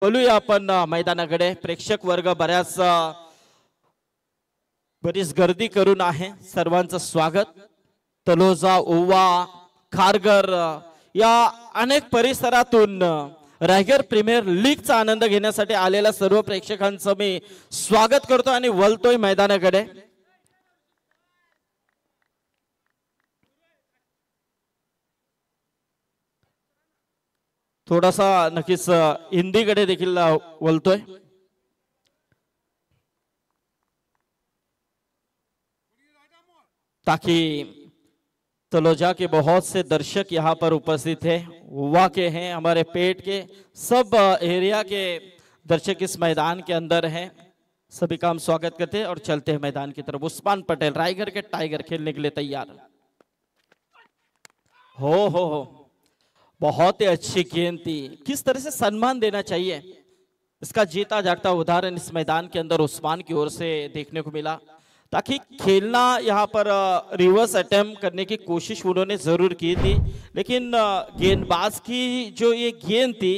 बोलूया आपण मैदानाकडे. प्रेक्षक वर्ग बरीच गर्दी करून आहे. सर्वांचं स्वागत. तलोजा, ओवा, खारघर या अनेक परिसरातून रायगड प्रीमियर लीगचा आनंद घेण्यासाठी आलेल्या सर्व प्रेक्षकांचं मी स्वागत करतो आणि वळतोय मैदानाकडे. थोडासा नक्कीच हिंदीकडे देखील वळतोय. ताकि तलोजा के बहुत से दर्शक यहाँ पर उपस्थित हैं, हुआ के हैं, हमारे पेट के सब एरिया के दर्शक इस मैदान के अंदर हैं. सभी का हम स्वागत करते हैं और चलते हैं मैदान की तरफ. उस्मान पटेल रायगढ़ के टाइगर खेलने के लिए तैयार. हो बहुत ही अच्छी गेंद थी. किस तरह से सम्मान देना चाहिए, इसका जीता जागता उदाहरण इस मैदान के अंदर उस्मान की ओर से देखने को मिला. ताकि खेलना यहाँ पर रिवर्स अटेम्प्ट करने की कोशिश उन्होंने जरूर की थी, लेकिन गेंदबाज की जो ये गेंद थी,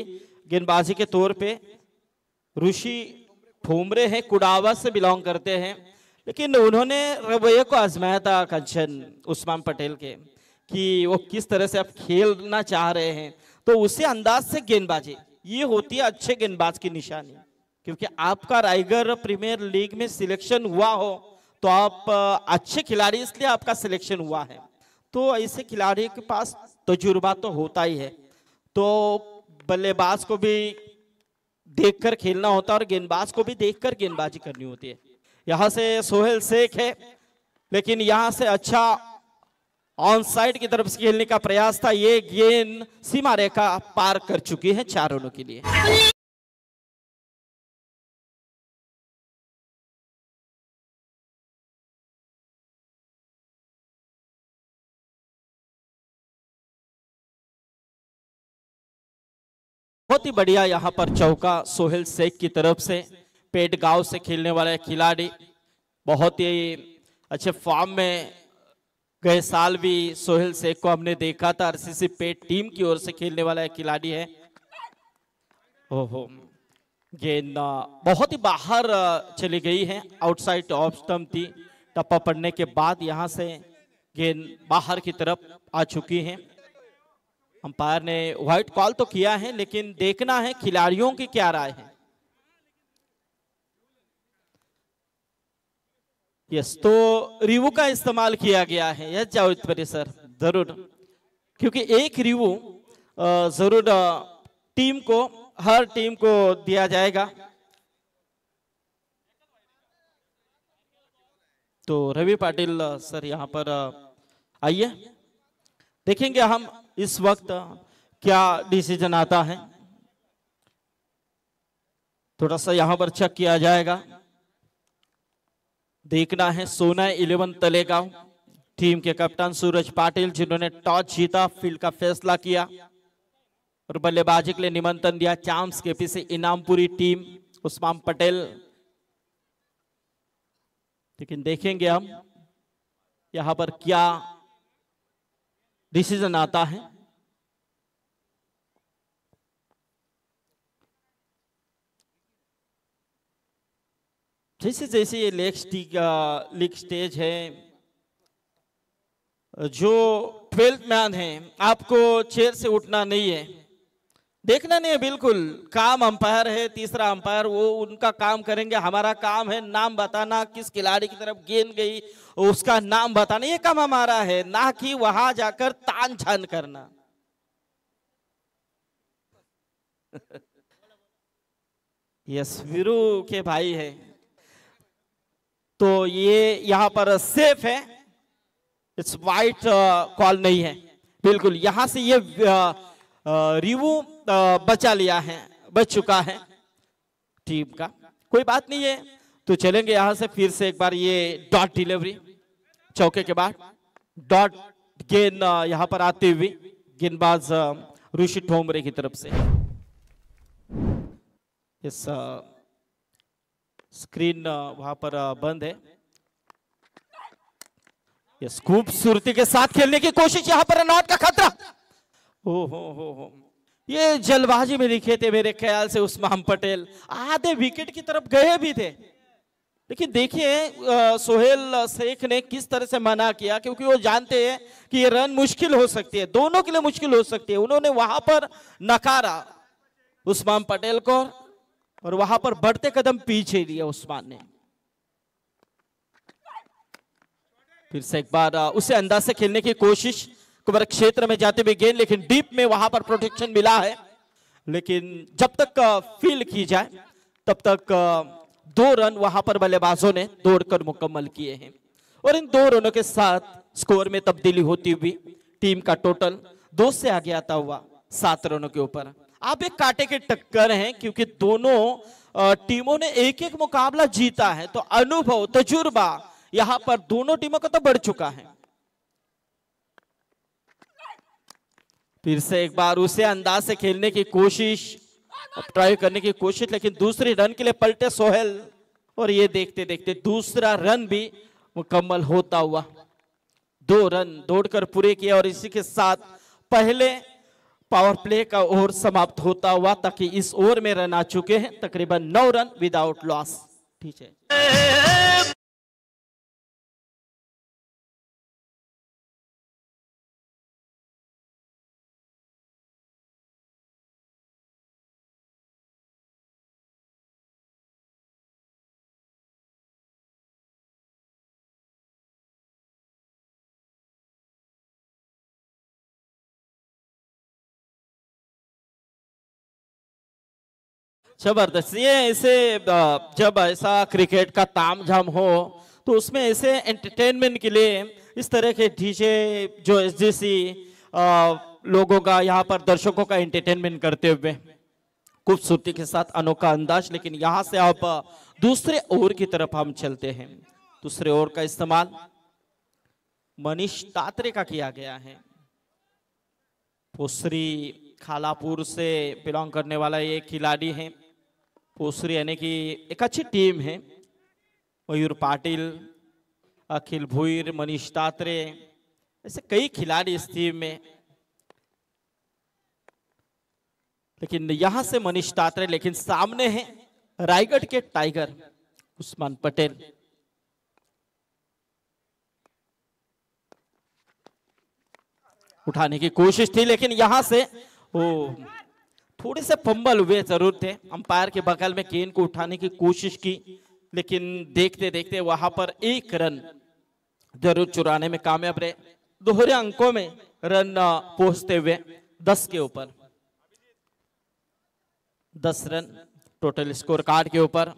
गेंदबाजी के तौर पे ऋषि ठोमरे हैं, कुडावा से बिलोंग करते हैं, लेकिन उन्होंने रवैये को आजमाया था कंचन उस्मान पटेल के कि वो किस तरह से आप खेलना चाह रहे हैं. तो उसी अंदाज से गेंदबाजी ये होती है अच्छे गेंदबाज की निशानी. क्योंकि आपका रायगढ़ प्रीमियर लीग में सिलेक्शन हुआ हो तो आप अच्छे खिलाड़ी, इसलिए आपका सिलेक्शन हुआ है. तो ऐसे खिलाड़ी के पास तजुर्बा तो होता ही है, तो बल्लेबाज को भी देखकर खेलना होता है और गेंदबाज को भी देखकर गेंदबाजी करनी होती है. यहाँ से सोहेल शेख है, लेकिन यहाँ से अच्छा ऑन साइड की तरफ से खेलने का प्रयास था. ये गेंद सीमा रेखा पार कर चुकी है 4 रनों के लिए. बहुत ही बढ़िया यहाँ पर चौका सोहेल शेख की तरफ से. पेट गांव से खेलने वाला खिलाड़ी, बहुत ही अच्छे फॉर्म में. गए साल भी सोहेल शेख को हमने देखा था. आरसीसी पेट टीम की ओर से खेलने वाला खिलाड़ी है. ओहो, गेंद बहुत ही बाहर चली गई है. आउटसाइड ऑफ स्टंप थी. टप्पा पड़ने के बाद यहां से गेंद बाहर की तरफ आ चुकी है. अंपायर ने व्हाइट कॉल तो किया है, लेकिन देखना है खिलाड़ियों की क्या राय है. यस, तो रिवू का इस्तेमाल किया गया है. यस जावेद परिसर जरूर, क्योंकि एक रिवू जरूर हर टीम को दिया जाएगा. तो रवि पाटिल सर यहाँ पर आइए, देखेंगे हम इस वक्त क्या डिसीजन आता है. थोड़ा सा यहां पर चेक किया जाएगा. देखना है सोना 11 तलेगांव टीम के कप्तान सूरज पाटिल, जिन्होंने टॉस जीता, फील्ड का फैसला किया और बल्लेबाजी के लिए निमंत्रण दिया. चांस के पीछे इनामपुरी टीम उस्मान पटेल. लेकिन देखेंगे हम यहां पर क्या डिसीजन आता है. जैसे जैसे ये लीग स्टेज है, जो 12th मैन है, आपको चेयर से उठना नहीं है, देखना नहीं है. बिल्कुल काम अंपायर है, तीसरा अंपायर, वो उनका काम करेंगे. हमारा काम है नाम बताना, किस खिलाड़ी की तरफ गेंद गई उसका नाम बताना. ये काम हमारा है, ना कि वहां जाकर तान झान करना. यस, वीरू के भाई है, तो ये यहां पर सेफ है. इट्स वाइट कॉल नहीं है. बिल्कुल यहां से ये रिवू बचा लिया है, बच चुका है टीम का. कोई बात नहीं है. तो चलेंगे यहां से फिर से एक बार. ये डॉट डिलीवरी चौके के बाद डॉट गेंद यहां पर आते हुए गेंदबाज ऋषि ठोमरे की तरफ से. इस स्क्रीन वहां पर बंद है. इस खूबसूरती के साथ खेलने की कोशिश, यहां पर नॉट का खतरा. हो ये जल्दबाजी में दिखे थे मेरे ख्याल से उस्मान पटेल, आधे विकेट की तरफ गए भी थे, लेकिन देखिए सोहेल शेख ने किस तरह से मना किया, क्योंकि वो जानते हैं कि ये रन मुश्किल हो सकती है, दोनों के लिए मुश्किल हो सकती है। उन्होंने वहां पर नकारा उस्मान पटेल को और वहां पर बढ़ते कदम पीछे लिया उस्मान ने। फिर से एक बार उसे अंदाज से खेलने की कोशिश, कवर क्षेत्र में जाते हुए गेंद, लेकिन डीप में वहां पर प्रोटेक्शन मिला है। लेकिन जब तक फील्ड की जाए तब तक 2 रन वहां पर बल्लेबाजों ने दौड़कर मुकम्मल किए हैं और इन 2 रनों के साथ स्कोर में तब्दीली होती हुई टीम का टोटल 2 से आगे आता हुआ 7 रनों के ऊपर। आप एक कांटे के टक्कर हैं, क्योंकि दोनों टीमों ने एक एक मुकाबला जीता है, तो अनुभव तजुर्बा यहां पर दोनों टीमों का तो बढ़ चुका है। फिर से एक बार उसे अंदाज से खेलने की कोशिश, ट्राई करने की कोशिश, लेकिन दूसरे रन के लिए पलटे सोहेल और ये देखते देखते दूसरा रन भी मुकम्मल होता हुआ 2 रन दौड़कर पूरे किए और इसी के साथ पहले पावर प्ले का ओवर समाप्त होता हुआ, ताकि इस ओवर में रन आ चुके हैं तकरीबन 9 रन विदाउट लॉस। ठीक है, जबरदस्त। ये ऐसे जब ऐसा क्रिकेट का तामझाम हो तो उसमें ऐसे एंटरटेनमेंट के लिए इस तरह के डीजे जो एसजीसी लोगों का यहाँ पर दर्शकों का एंटरटेनमेंट करते हुए खूबसूरती के साथ अनोखा अंदाज। लेकिन यहाँ से आप दूसरे ओवर की तरफ हम चलते हैं। दूसरे ओवर का इस्तेमाल मनीष तात्रे का किया गया है। पोसरी खालापुर से बिलोंग करने वाला ये खिलाड़ी है। पोसरी यानी कि एक अच्छी टीम है। मयूर पाटिल, अखिल भुईर, मनीष तात्रे, ऐसे कई खिलाड़ी इस टीम में, लेकिन यहां से मनीष तात्रे, लेकिन सामने है रायगढ़ के टाइगर उस्मान पटेल। उठाने की कोशिश थी, लेकिन यहां से वो थोड़े से फंबल हुए जरूर थे। अंपायर के बगल में गेंद को उठाने की कोशिश की, लेकिन देखते देखते वहां पर 1 रन जरूर चुराने में कामयाब रहे। दोहरे अंकों में रन पहुंचते हुए 10 के ऊपर 10 रन टोटल स्कोर कार्ड के ऊपर।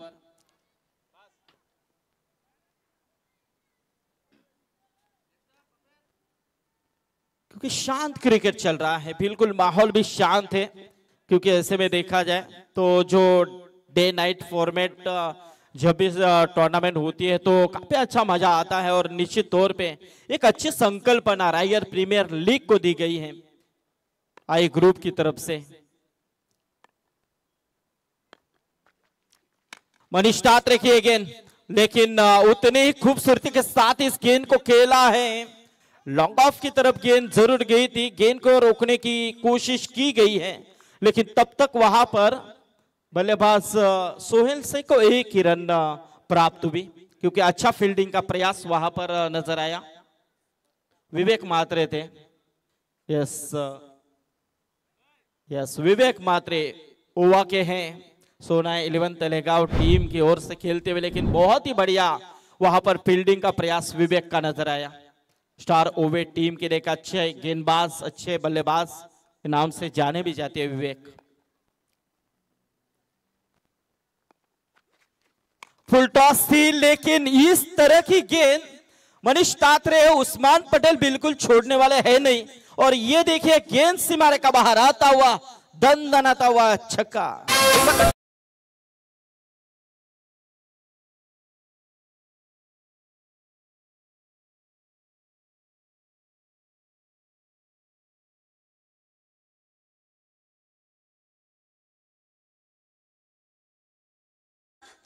क्योंकि शांत क्रिकेट चल रहा है, बिल्कुल माहौल भी शांत है। क्योंकि ऐसे में देखा जाए तो जो डे नाइट फॉर्मेट जब भी टूर्नामेंट होती है तो काफी अच्छा मजा आता है और निश्चित तौर पे एक अच्छी संकल्पना रायगढ़ प्रीमियर लीग को दी गई है आई ग्रुप की तरफ से। मनीष तात्रे की गेंद, लेकिन उतनी ही खूबसूरती के साथ इस गेंद को खेला है। लॉन्ग ऑफ की तरफ गेंद जरूर गई थी, गेंद को रोकने की कोशिश की गई है, लेकिन तब तक वहां पर बल्लेबाज सोहेल शेख को 1 ही रन प्राप्त हुई, क्योंकि अच्छा फील्डिंग का प्रयास वहां पर नजर आया। विवेक मात्रे थे, यस विवेक मात्रे ओवा के हैं, सोना 11 तलेगांव टीम की ओर से खेलते हुए, लेकिन बहुत ही बढ़िया वहां पर फील्डिंग का प्रयास विवेक का नजर आया। स्टार ओवे टीम के लिए एक अच्छे गेंदबाज, अच्छे बल्लेबाज के नाम से जाने भी जाते हैं विवेक। फुल टॉस थी, लेकिन इस तरह की गेंद मनीष तात्रे, उस्मान पटेल बिल्कुल छोड़ने वाले हैं नहीं। और ये देखिए गेंद सीमा रेखा बाहर आता हुआ, दंदनाता हुआ छक्का।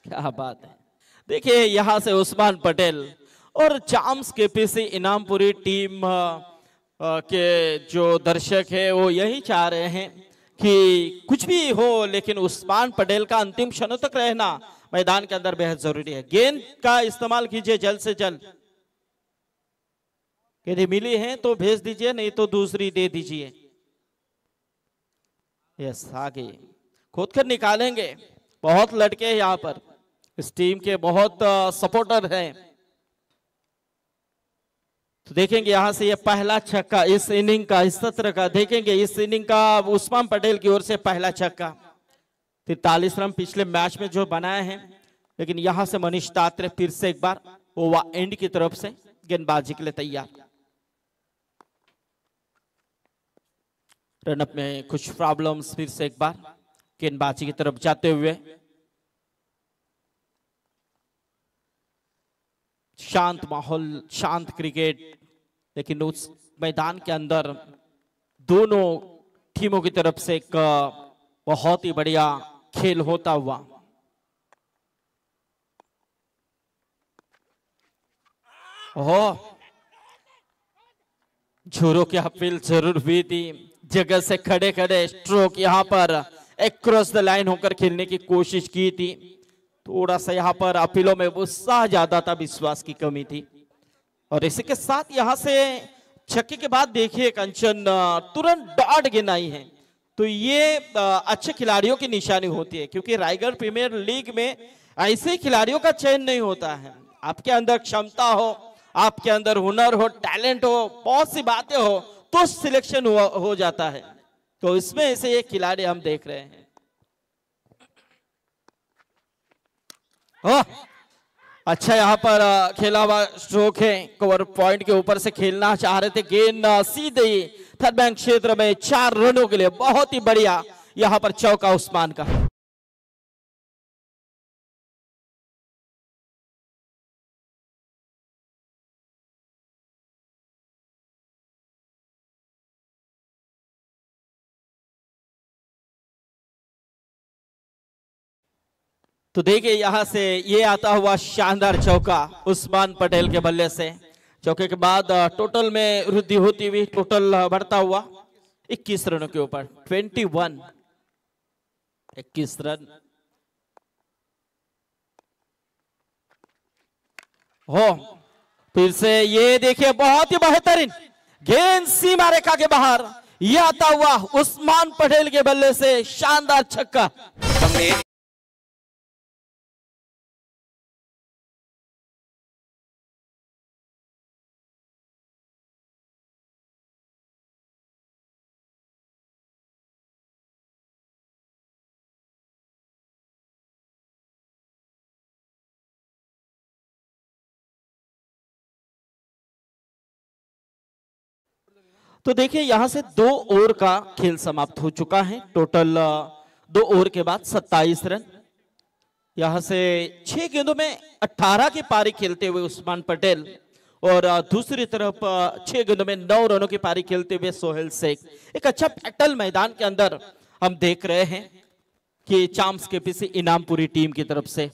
क्या बात है। देखिए यहां से उस्मान पटेल और चाम्स के पीछे इनामपुरी टीम के जो दर्शक है वो यही चाह रहे हैं कि कुछ भी हो लेकिन उस्मान पटेल का अंतिम क्षणों तक रहना मैदान के अंदर बेहद जरूरी है। गेंद का इस्तेमाल कीजिए जल्द से जल्द, यदि मिली है तो भेज दीजिए, नहीं तो दूसरी दे दीजिए। यस, आगे खोद कर निकालेंगे। बहुत लड़के हैं यहाँ पर, इस टीम के बहुत सपोर्टर हैं। तो देखेंगे यहां से ये पहला छक्का इस इनिंग का, इस सत्र का देखेंगे, इस इनिंग का उस्मान पटेल की ओर से पहला छक्का। 43 रन पिछले मैच में जो बनाए हैं, लेकिन यहां से मनीष तात्रे फिर से एक बार ओवर एंड की तरफ से गेंदबाजी के लिए तैयार। रनअप में कुछ प्रॉब्लम्स, फिर से एक बार गेंदबाजी की तरफ जाते हुए। शांत माहौल, शांत क्रिकेट, लेकिन उस मैदान के अंदर दोनों टीमों की तरफ से एक बहुत ही बढ़िया खेल होता हुआ। ओह, झूरों की अपील जरूर हुई थी। जगह से खड़े खड़े स्ट्रोक यहां पर एक क्रॉस द लाइन होकर खेलने की कोशिश की थी। थोड़ा सा यहाँ पर अपीलों में उत्साह ज्यादा था, विश्वास की कमी थी। और इसी के साथ यहाँ से छक्के के बाद देखिए कंचन तुरंत डॉट गेंद आई है, तो ये अच्छे खिलाड़ियों की निशानी होती है, क्योंकि रायगढ़ प्रीमियर लीग में ऐसे खिलाड़ियों का चयन नहीं होता है। आपके अंदर क्षमता हो, आपके अंदर हुनर हो, टैलेंट हो, बहुत सी बातें हो, तो सिलेक्शन हो जाता है। तो इसमें ऐसे ये खिलाड़ी हम देख रहे हैं। अच्छा यहाँ पर खेला हुआ स्ट्रोक है, कवर पॉइंट के ऊपर से खेलना चाह रहे थे, गेंद सीधे थर्ड बैंक क्षेत्र में 4 रनों के लिए बहुत ही बढ़िया यहाँ पर चौका उस्मान का। तो देखिए यहां से ये आता हुआ शानदार चौका उस्मान पटेल के बल्ले से। चौके के बाद टोटल में वृद्धि होती हुई टोटल बढ़ता हुआ 21 रनों के ऊपर 21 रन। हो फिर से ये देखिए बहुत ही बेहतरीन गेंद सीमा रेखा के बाहर, ये आता हुआ उस्मान पटेल के बल्ले से शानदार छक्का। तो देखिए यहां से 2 ओवर का खेल समाप्त हो चुका है। टोटल 2 ओवर के बाद 27 रन। यहां से 6 गेंदों में 18 की पारी खेलते हुए उस्मान पटेल, और दूसरी तरफ 6 गेंदों में 9 रनों की पारी खेलते हुए सोहेल शेख। एक अच्छा बैटल मैदान के अंदर हम देख रहे हैं कि चाम्स के पीछे इनामपुरी टीम की तरफ से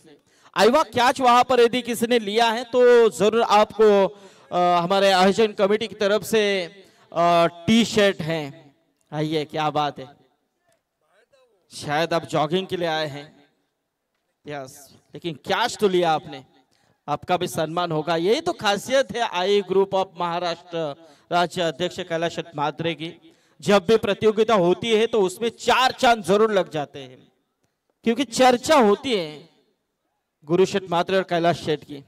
आईवा कैच वहां पर यदि किसी ने लिया है तो जरूर आपको हमारे आयोजन कमेटी की तरफ से टी शर्ट है। आइए, क्या बात है, शायद आप जॉगिंग के लिए आए हैं। यस, लेकिन कैश तो लिया आपने, आपका भी सम्मान होगा। यही तो खासियत है आई ग्रुप ऑफ महाराष्ट्र राज्य अध्यक्ष कैलाश मात्रे की। जब भी प्रतियोगिता होती है तो उसमें 4 चांद जरूर लग जाते हैं, क्योंकि चर्चा होती है गुरु शेठ मात्रे और कैलाश शेठ की।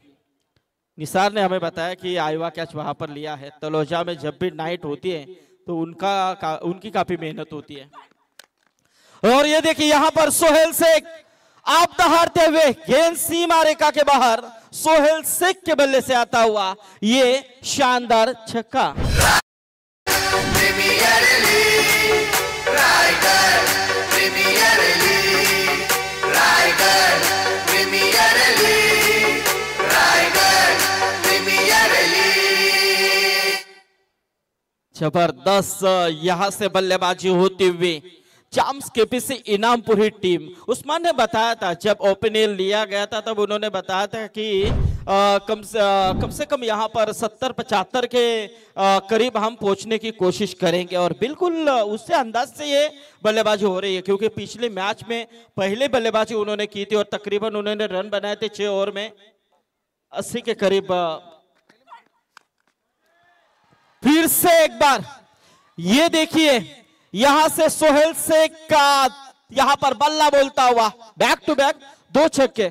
निसार ने हमें बताया कि आईवा कैच वहां पर लिया है। तलोजा में जब भी नाइट होती है तो उनकी काफी मेहनत होती है। और ये देखिए यहां पर सोहेल शेख आप हारते हुए गेंद सीमा रेखा के बाहर सोहेल शेख के बल्ले से आता हुआ ये शानदार छक्का। जबरदस्त यहां से बल्लेबाजी होती हुई चाम्स के पीछे इनामपुरी टीम। उस्मान ने बताया था जब ओपनिंग लिया गया था तब उन्होंने बताया था कि कम से कम यहाँ पर 70-75 के करीब हम पहुंचने की कोशिश करेंगे और बिल्कुल उससे अंदाज से ये बल्लेबाजी हो रही है, क्योंकि पिछले मैच में पहले बल्लेबाजी उन्होंने की थी और तकरीबन उन्होंने रन बनाए थे 6 ओवर में 80 के करीब। फिर से एक बार ये देखिए, यहां से सोहेल शेख का यहां पर बल्ला बोलता हुआ बैक टू बैक 2 छक्के।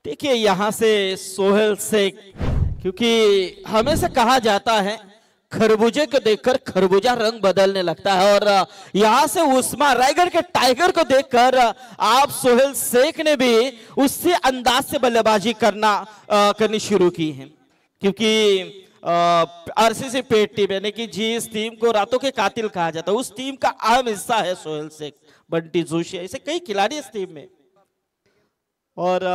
देखिए यहां से सोहेल शेख, क्योंकि हमेशा कहा जाता है खरबूजे को देखकर खरबूजा रंग बदलने लगता है, और यहां से उस्मान रायगढ़ के टाइगर को देखकर आप सोहेल शेख ने भी उसी अंदाज से बल्लेबाजी करनी शुरू की है, क्योंकि आरसीसी पेट टीम यानी कि जिस टीम को रातों के कातिल कहा जाता है उस टीम का अहम हिस्सा है सोहेल शेख, बंटी जोशी, ऐसे कई खिलाड़ी इस टीम में, और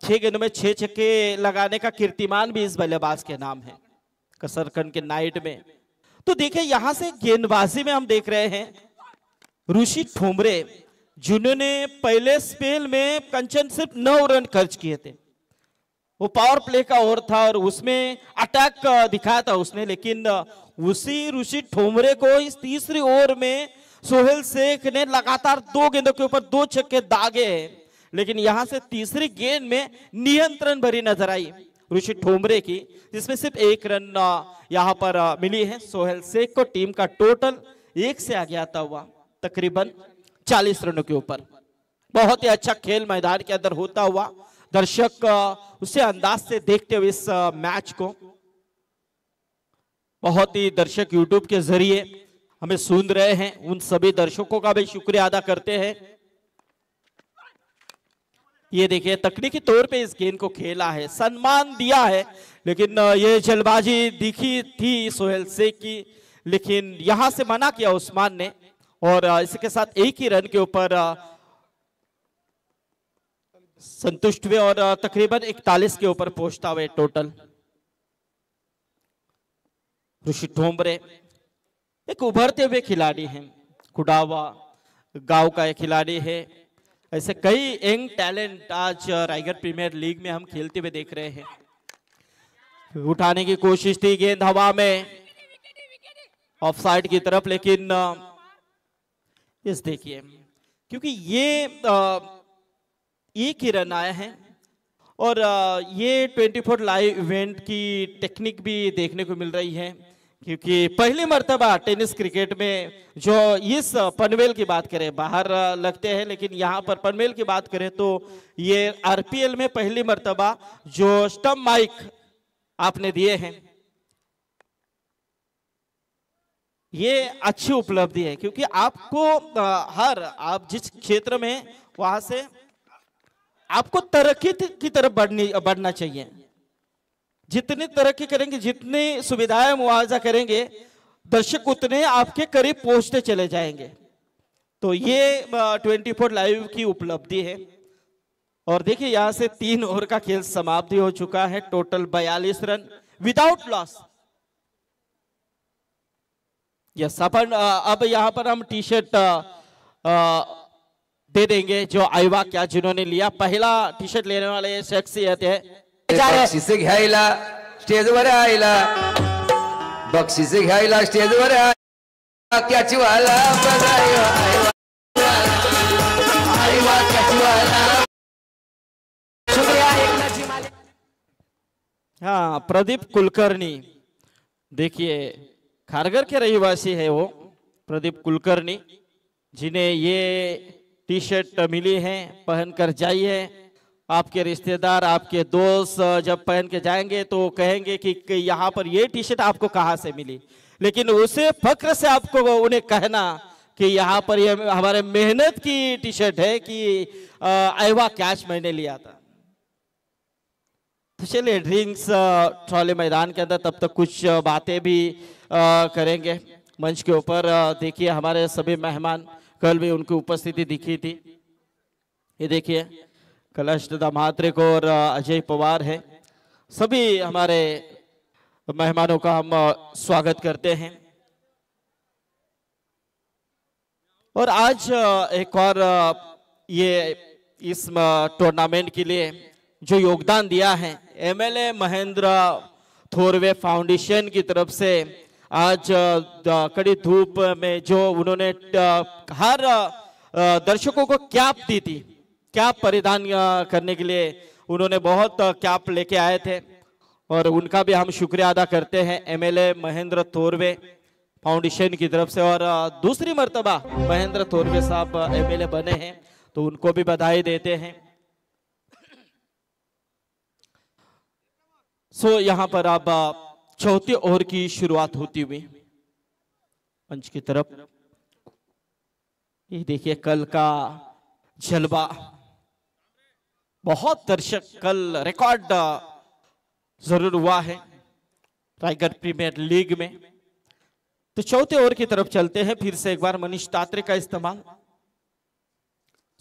6 गेंदों में 6 छक्के लगाने का कीर्तिमान भी इस बल्लेबाज के नाम है कसरकंद के नाइट में। तो देखिए यहां से गेंदबाजी में हम देख रहे हैं ऋषि ठोमरे, जिन्होंने पहले स्पेल में कंचन सिर्फ 9 रन खर्च किए थे, वो पावर प्ले का ओवर था और उसमें अटैक दिखाया था उसने, लेकिन उसी ऋषि ठोमरे को इस तीसरी ओवर में सोहेल शेख ने लगातार 2 गेंदों के ऊपर 2 छक्के दागे, लेकिन यहां से तीसरी गेंद में नियंत्रण भरी नजर आई ऋषि ठोमरे की, जिसमें सिर्फ 1 रन यहां पर मिली है सोहेल शेख को। टीम का टोटल 1 से आगे आता हुआ तकरीबन 40 रनों के ऊपर। बहुत ही अच्छा खेल मैदान के अंदर होता हुआ दर्शक उसे अंदाज से देखते हुए इस मैच को, बहुत ही दर्शक यूट्यूब के जरिए हमें सुन रहे हैं, उन सभी दर्शकों का भी शुक्रिया अदा करते हैं। ये देखिए तकनीकी तौर पे इस गेंद को खेला है, सम्मान दिया है, लेकिन ये जल्दबाजी दिखी थी सोहेल शेख की, लेकिन यहां से मना किया उस्मान ने, और इसके साथ 1 ही रन के ऊपर संतुष्ट हुए और तकरीबन 41 के ऊपर पहुंचता हुए टोटल। ऋषि ठोमरे एक उभरते हुए खिलाड़ी हैं, कुडावा गांव का एक खिलाड़ी है, ऐसे कई यंग टैलेंट आज रायगढ़ प्रीमियर लीग में हम खेलते हुए देख रहे हैं। उठाने की कोशिश थी, गेंद हवा में ऑफ साइड की तरफ, लेकिन इस देखिए क्योंकि ये 1 ही रन आया है, और ये 24 लाइव इवेंट की टेक्निक भी देखने को मिल रही है, क्योंकि पहली मर्तबा टेनिस क्रिकेट में जो इस पनवेल की बात करें, बाहर लगते हैं लेकिन यहाँ पर पनवेल की बात करें तो ये आरपीएल में पहली मर्तबा जो स्टंप माइक आपने दिए हैं, ये अच्छी उपलब्धि है, क्योंकि आपको आप जिस क्षेत्र में वहां से आपको तरक्की की तरफ बढ़ना चाहिए। जितनी तरक्की करेंगे, जितनी सुविधाएं मुआवजा करेंगे, दर्शक उतने आपके करीब पहुंचते चले जाएंगे। तो ये 24 लाइव की उपलब्धि है। और देखिए यहां से 3 ओवर का खेल समाप्ति हो चुका है, total 42 run without loss. Yes, अपन अब यहां पर हम टी शर्ट दे देंगे जो आईवा क्या जिन्होंने लिया। पहला टी शर्ट लेने वाले शख्सियत है, बक्षीस घ्यायला स्टेजवर आयला, बक्षीस घ्यायला स्टेजवर आयला, कॅचवाला आईवा कॅचवाला। हाँ, प्रदीप कुलकर्णी, देखिए खारघर के रहिवासी है वो प्रदीप कुलकर्णी, जिन्हें ये टी शर्ट मिली है। पहनकर जाइए, आपके रिश्तेदार, आपके दोस्त जब पहन के जाएंगे तो कहेंगे कि यहाँ पर ये टी शर्ट आपको कहाँ से मिली, लेकिन उसे फक्र से आपको उन्हें कहना कि यहाँ पर ये हमारे मेहनत की टी शर्ट है कि आईवा कैच मैंने लिया था। तो चलिए ड्रिंक्स ट्रॉली मैदान के अंदर तब तक कुछ बातें भी करेंगे मंच के ऊपर। देखिए हमारे सभी मेहमान, कल भी उनकी उपस्थिति दिखी थी। ये देखिए कलश दामात्रे को और अजय पवार है, सभी हमारे मेहमानों का हम स्वागत करते हैं। और आज एक और ये इस टूर्नामेंट के लिए जो योगदान दिया है एमएलए महेंद्र थोरवे फाउंडेशन की तरफ से, आज कड़ी धूप में जो उन्होंने हर दर्शकों को कैप दी थी, कैप परिधान करने के लिए उन्होंने बहुत कैप लेके आए थे और उनका भी हम शुक्रिया अदा करते हैं एमएलए महेंद्र थोरवे फाउंडेशन की तरफ से। और दूसरी मर्तबा महेंद्र थोरवे साहब एमएलए बने हैं तो उनको भी बधाई देते हैं। सो यहाँ पर अब चौथी ओवर की शुरुआत होती हुई पंच की तरफ, ये देखिए कल का जलवा, बहुत दर्शक, कल रिकॉर्ड जरूर हुआ है टाइगर प्रीमियर लीग में। तो चौथे ओवर की तरफ चलते हैं। फिर से एक बार मनीष तात्रे का इस्तेमाल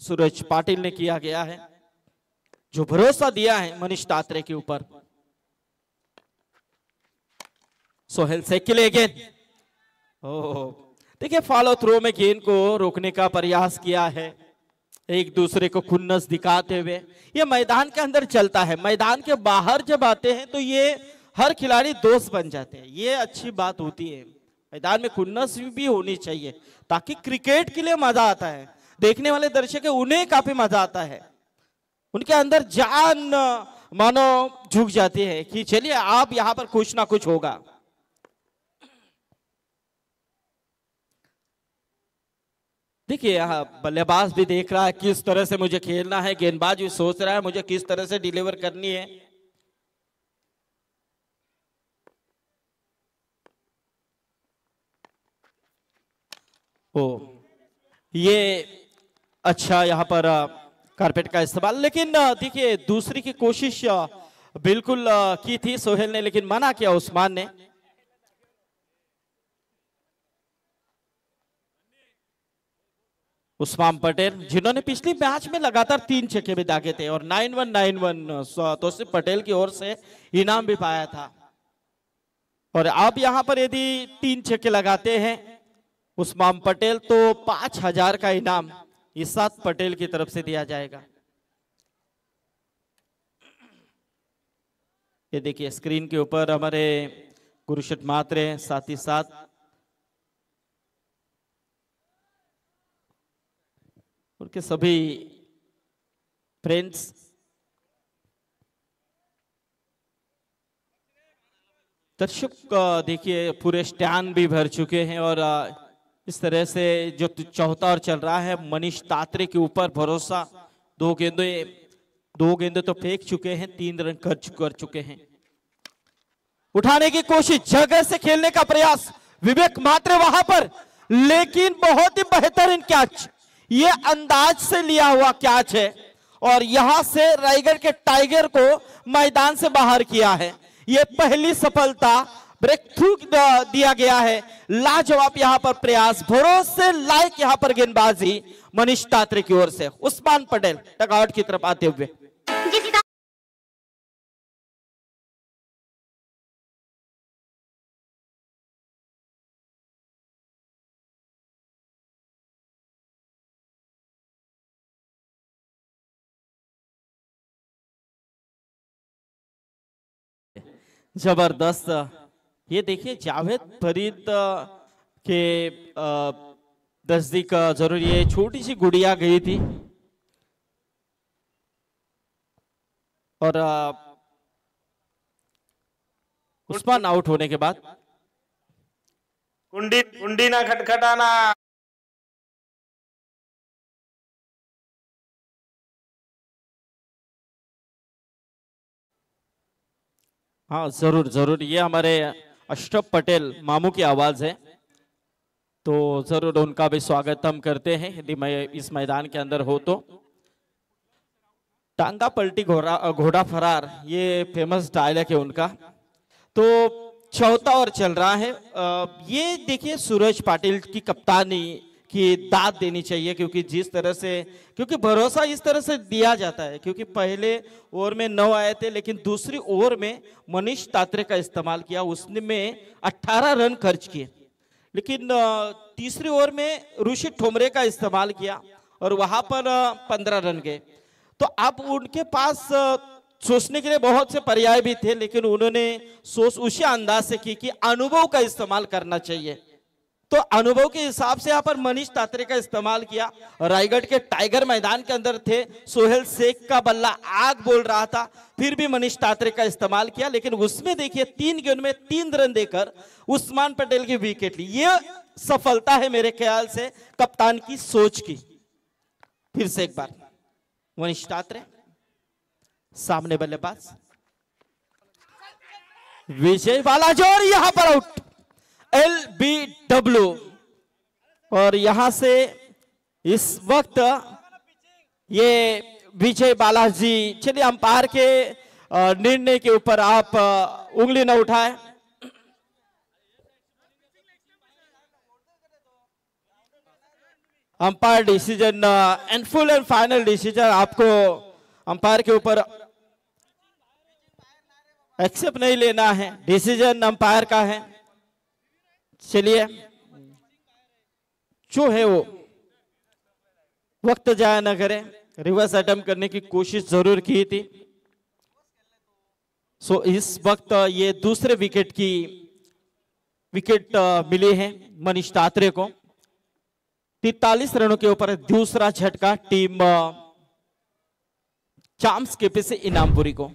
सूरज पाटिल ने किया गया है, जो भरोसा दिया है मनीष तात्रे के ऊपर। सोहेल से के लिए गेंद, देखिए फॉलो थ्रो में गेंद को रोकने का प्रयास किया है, एक दूसरे को खुन्नस दिखाते हुए। ये मैदान के अंदर चलता है, मैदान के बाहर जब आते हैं तो ये हर खिलाड़ी दोस्त बन जाते हैं, ये अच्छी बात होती है। मैदान में खुन्नस भी होनी चाहिए ताकि क्रिकेट के लिए मजा आता है, देखने वाले दर्शक उन्हें काफी मजा आता है, उनके अंदर जान मानो झुक जाती है कि चलिए आप यहां पर कुछ ना कुछ होगा। देखिए यहाँ बल्लेबाज भी देख रहा है किस तरह से मुझे खेलना है, गेंदबाज भी सोच रहा है मुझे किस तरह से डिलीवर करनी है। ओ ये अच्छा यहाँ पर कारपेट का इस्तेमाल, लेकिन देखिए दूसरी की कोशिश बिल्कुल की थी सोहेल ने, लेकिन मना किया उस्मान ने। उस्मान पटेल जिन्होंने पिछली मैच में लगातार 3 छक्के भी दागे थे और 9-1 तौसीफ पटेल की ओर से इनाम भी पाया था। और अब यहां पर यदि 3 छक्के लगाते हैं उस्मान पटेल तो 5,000 का इनाम इसात पटेल की तरफ से दिया जाएगा। ये देखिए स्क्रीन के ऊपर हमारे गुरुशट मात्रे, साथ ही साथ उनके सभी फ्रेंड्स। दर्शक देखिए पूरे स्टैंड भी भर चुके हैं और इस तरह से जो चौथा ओवर चल रहा है मनीष तात्रे के ऊपर भरोसा। 2 गेंदे तो फेंक चुके हैं, 3 रन कर चुके हैं। उठाने की कोशिश, जगह से खेलने का प्रयास, विवेक मात्रे वहां पर, लेकिन बहुत ही बेहतरीन कैच, ये अंदाज से लिया हुआ कैच है और यहां से रायगढ़ के टाइगर को मैदान से बाहर किया है। ये पहली सफलता, ब्रेक थ्रू दिया गया है, लाजवाब यहां पर प्रयास, भरोसे लायक यहां पर गेंदबाजी मनीष तात्रे की ओर से। उस्मान पटेल टगआउट की तरफ आते हुए जबरदस्त। ये देखिए जावेद फरीद के नजदीक जरूर ये छोटी सी गुड़िया गई थी और उस्मान आउट होने के बाद कुंडी कुंडी ना खटखटाना। हाँ जरूर जरूर, ये हमारे अशरफ पटेल मामू की आवाज है तो जरूर उनका भी स्वागत हम करते हैं यदि मैं इस मैदान के अंदर हो तो। टांगा पलटी घोड़ा फरार, ये फेमस डायलॉग है उनका। तो चौथा ओवर चल रहा है, ये देखिए सूरज पाटिल की कप्तानी की दाद देनी चाहिए, क्योंकि जिस तरह से, क्योंकि भरोसा इस तरह से दिया जाता है, क्योंकि पहले ओवर में 9 आए थे, लेकिन दूसरी ओवर में मनीष तात्रे का इस्तेमाल किया, उसने में 18 रन खर्च किए। लेकिन तीसरी ओवर में ऋषि ठोमरे का इस्तेमाल किया और वहां पर 15 रन गए। तो अब उनके पास सोचने के लिए बहुत से पर्याय भी थे, लेकिन उन्होंने सोच उसी अंदाज से की कि अनुभव का इस्तेमाल करना चाहिए। तो अनुभव के हिसाब से यहाँ पर मनीष तात्रे का इस्तेमाल किया। रायगढ़ के टाइगर मैदान के अंदर थे, सोहेल शेख का बल्ला आग बोल रहा था, फिर भी मनीष तात्रे का इस्तेमाल किया, लेकिन उसमें देखिए 3 गेंद में 3 रन देकर उस्मान पटेल की विकेट ली। ये सफलता है मेरे ख्याल से कप्तान की सोच की। फिर से एक बार मनीष तात्रे, सामने बल्लेबाज विजय बालाजी, और यहां पर आउट, LBW। और यहां से इस वक्त ये विजय बालाजी, चलिए अंपायर के निर्णय के ऊपर आप उंगली न उठाए। Umpire decision and full and final decision आपको अंपायर के ऊपर एक्सेप्ट नहीं लेना है, डिसीजन अंपायर का है। चलिए जो है वो वक्त जाया न करें, रिवर्स अटेम्प्ट करने की कोशिश जरूर की थी। सो इस वक्त ये दूसरे विकेट मिली है मनीष तात्रे को। 43 रनों के ऊपर दूसरा झटका टीम चाम्स के से इनामपुरी को।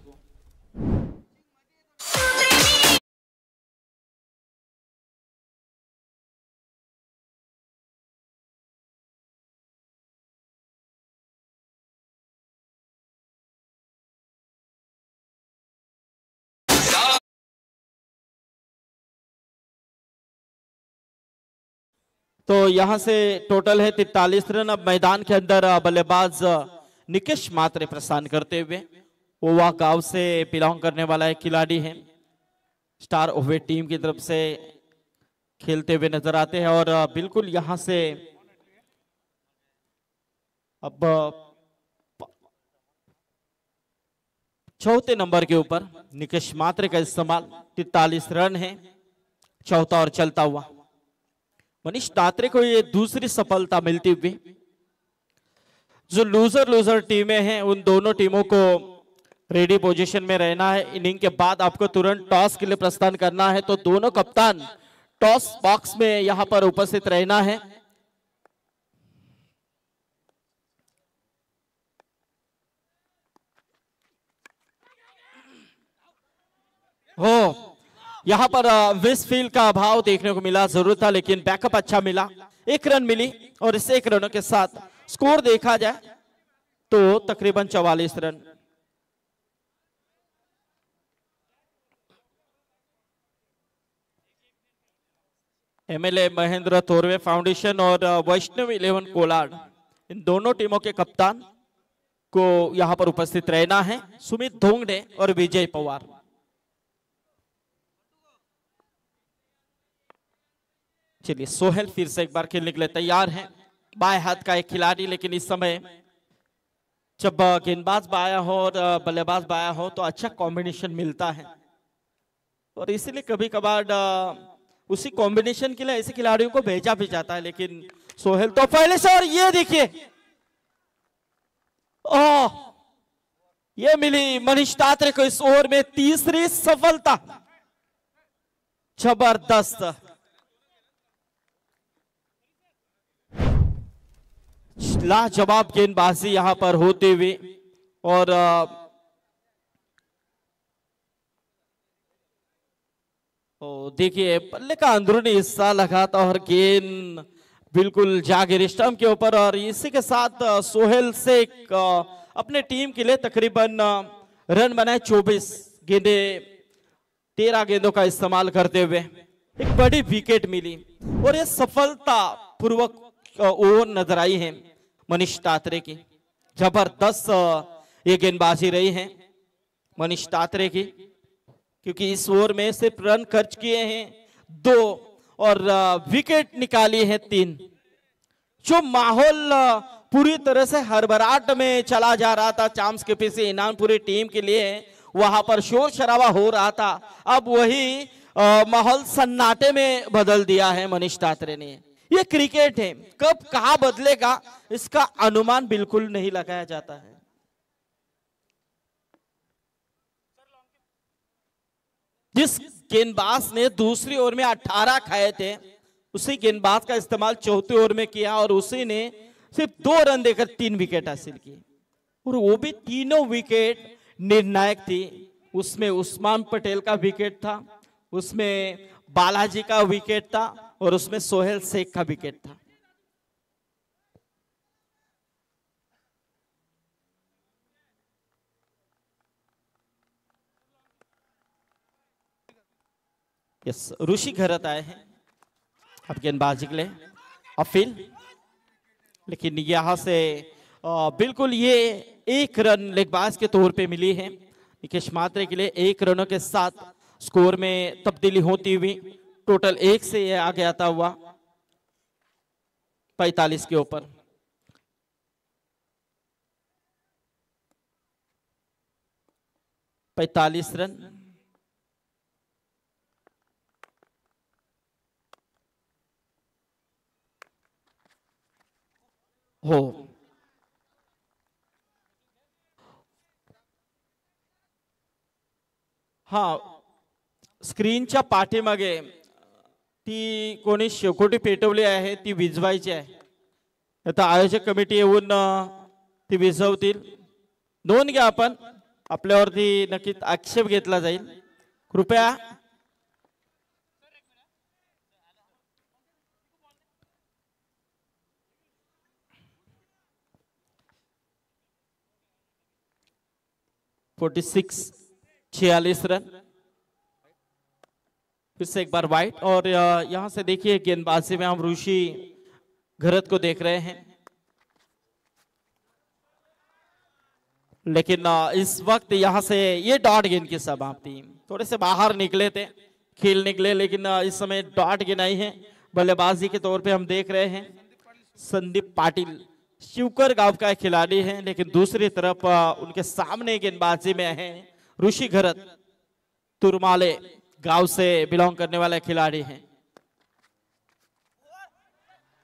तो यहां से टोटल है 43 रन। अब मैदान के अंदर बल्लेबाज निकेश मात्रे प्रस्थान करते हुए, ओवा गांव से बिलोंग करने वाला एक खिलाड़ी है, स्टार ओवे टीम की तरफ से खेलते हुए नजर आते हैं। और बिल्कुल यहां से अब चौथे नंबर के ऊपर निकेश मात्रे का इस्तेमाल, 43 रन है, चौथा और चलता हुआ। मनीष तात्रे को ये दूसरी सफलता मिलती हुई। जो लूजर टीमें हैं उन दोनों टीमों को रेडी पोजीशन में रहना है। इनिंग के बाद आपको तुरंत टॉस के लिए प्रस्थान करना है, तो दोनों कप्तान टॉस बॉक्स में यहां पर उपस्थित रहना है। हो यहां पर विस्फील्ड का अभाव देखने को मिला, जरूर था, लेकिन बैकअप अच्छा मिला, 1 रन मिली। और इस 1 रनों के साथ स्कोर देखा जाए तो तकरीबन 44 run. MLA Mahendra Thorve foundation और वैष्णव 11 कोलाड, इन दोनों टीमों के कप्तान को यहां पर उपस्थित रहना है, सुमित धोंगडे और विजय पवार। चलिए सोहेल फिर से एक बार खेलने के लिए तैयार हैं, बाएं हाथ का एक खिलाड़ी, लेकिन इस समय जब गेंदबाज बाया हो और बल्लेबाज बाया हो तो अच्छा कॉम्बिनेशन मिलता है, और इसीलिए कभी कभार उसी कॉम्बिनेशन के लिए ऐसे खिलाड़ियों को भेजा भी जाता है। लेकिन सोहेल तो पहले से, और ये देखिए ये मिली मनीष तात्रे को इस ओवर में तीसरी सफलता, जबरदस्त। लाजवाब गेंदबाजी यहां पर होते हुए, और देखिए बल्ले का अंदरूनी हिस्सा लगा था और गेंद बिल्कुल जा गिरी स्टंप के ऊपर। और इसी के साथ सोहेल शेख अपने टीम के लिए तकरीबन रन बनाए 24 गेंदे, 13 गेंदों का इस्तेमाल करते हुए एक बड़ी विकेट मिली। और ये सफलता पूर्वक ओवर नजर आई है मनीष तात्रे की, जबरदस्त ये गेंदबाजी रही है मनीष तात्रे की, क्योंकि इस ओवर में सिर्फ रन खर्च किए हैं 2 और विकेट निकाली है 3। जो माहौल पूरी तरह से हड़बड़ाहट में चला जा रहा था चाम्स के पीछे इनामपुरी टीम के लिए, वहां पर शोर शराबा हो रहा था, अब वही माहौल सन्नाटे में बदल दिया है मनीष तात्रे ने। ये क्रिकेट है, कब कहां बदलेगा इसका अनुमान बिल्कुल नहीं लगाया जाता है। जिस गेंदबाज ने दूसरी ओवर में 18 खाए थे, उसी गेंदबाज का इस्तेमाल चौथी ओवर में किया और उसी ने सिर्फ 2 रन देकर 3 विकेट हासिल किए, और वो भी तीनों विकेट निर्णायक थी। उसमें उस्मान पटेल का विकेट था, उसमें बालाजी का विकेट था और उसमें सोहेल शेख का विकेट था। यस, ऋषि घरत आए हैं अब गेंदबाजी के लिए अपील, लेकिन यहां से बिल्कुल ये 1 रन लेगबाज के तौर पे मिली है निकेश मात्रे के लिए। 1 रनों के साथ स्कोर में तब्दीली होती हुई टोटल 1 से ये आगे आता हुआ 45 के ऊपर। पैंतालीस रन हो। हा, स्क्रीनच्या पाठीमागे ती कोणी शेकोटी पेटवली आहे ती विझवायची आहे, आता आयोजक कमिटी येऊन ती विझवतील। नोंद घ्या, आपण आपल्यावरती नक्कीच आक्षेप घेतला जाईल, कृपया। फोर्टी 46 रन, फिर से एक बार वाइट। और यहां से देखिए गेंदबाजी में हम ऋषि घरत को देख रहे हैं, लेकिन इस वक्त यहां से ये डॉट गेंद की समाप्ति। थोड़े से बाहर निकले थे, खेल निकले, लेकिन इस समय डॉट गेंद आई है। बल्लेबाजी के तौर पे हम देख रहे हैं संदीप पाटिल शिवकर गांव का खिलाड़ी है, लेकिन दूसरी तरफ उनके सामने गेंदबाजी में है ऋषि घरत, तुरमाले गांव से बिलोंग करने वाले खिलाड़ी हैं।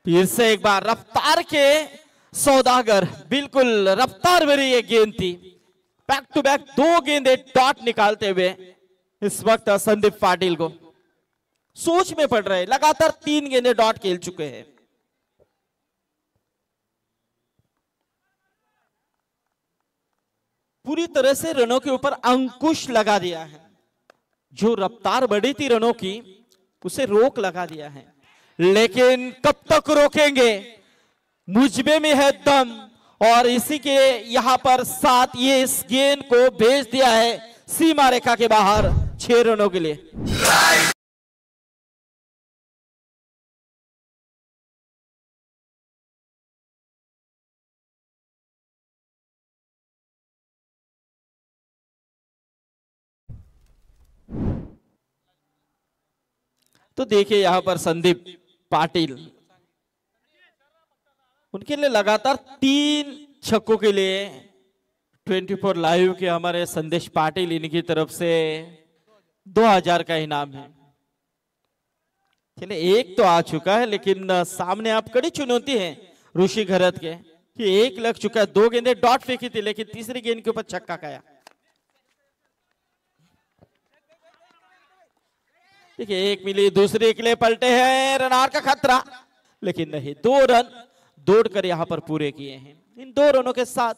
फिर से एक बार रफ्तार के सौदागर, बिल्कुल रफ्तार भरी ये गेंद थी। बैक टू बैक 2 गेंदे डॉट निकालते हुए इस वक्त संदीप पाटिल को सोच में पड़ रहे, लगातार 3 गेंदे डॉट खेल चुके हैं। पूरी तरह से रनों के ऊपर अंकुश लगा दिया है, जो रफ्तार बढ़ी थी रनों की उसे रोक लगा दिया है, लेकिन कब तक रोकेंगे, मुझबे में है दम। और इसी के यहां पर साथ ये इस गेंद को भेज दिया है सीमा रेखा के बाहर 6 रनों के लिए। तो देखिए यहां पर संदीप पाटिल, उनके लिए लगातार 3 छक्कों के लिए 24 लाइव के हमारे संदेश पाटिल, इनकी तरफ से 2000 का इनाम है। चलिए, एक तो आ चुका है, लेकिन सामने आप कड़ी चुनौती है ऋषि घरत के कि 1 लग चुका है। 2 गेंदे डॉट फेंकी थी, लेकिन तीसरी गेंद के ऊपर छक्का खाया। देखिए, 1 मिली, दूसरे के लिए पलटे हैं, रनआउट का खतरा, लेकिन नहीं, 2 रन दौड़कर यहां पर पूरे किए हैं। इन 2 रनों के साथ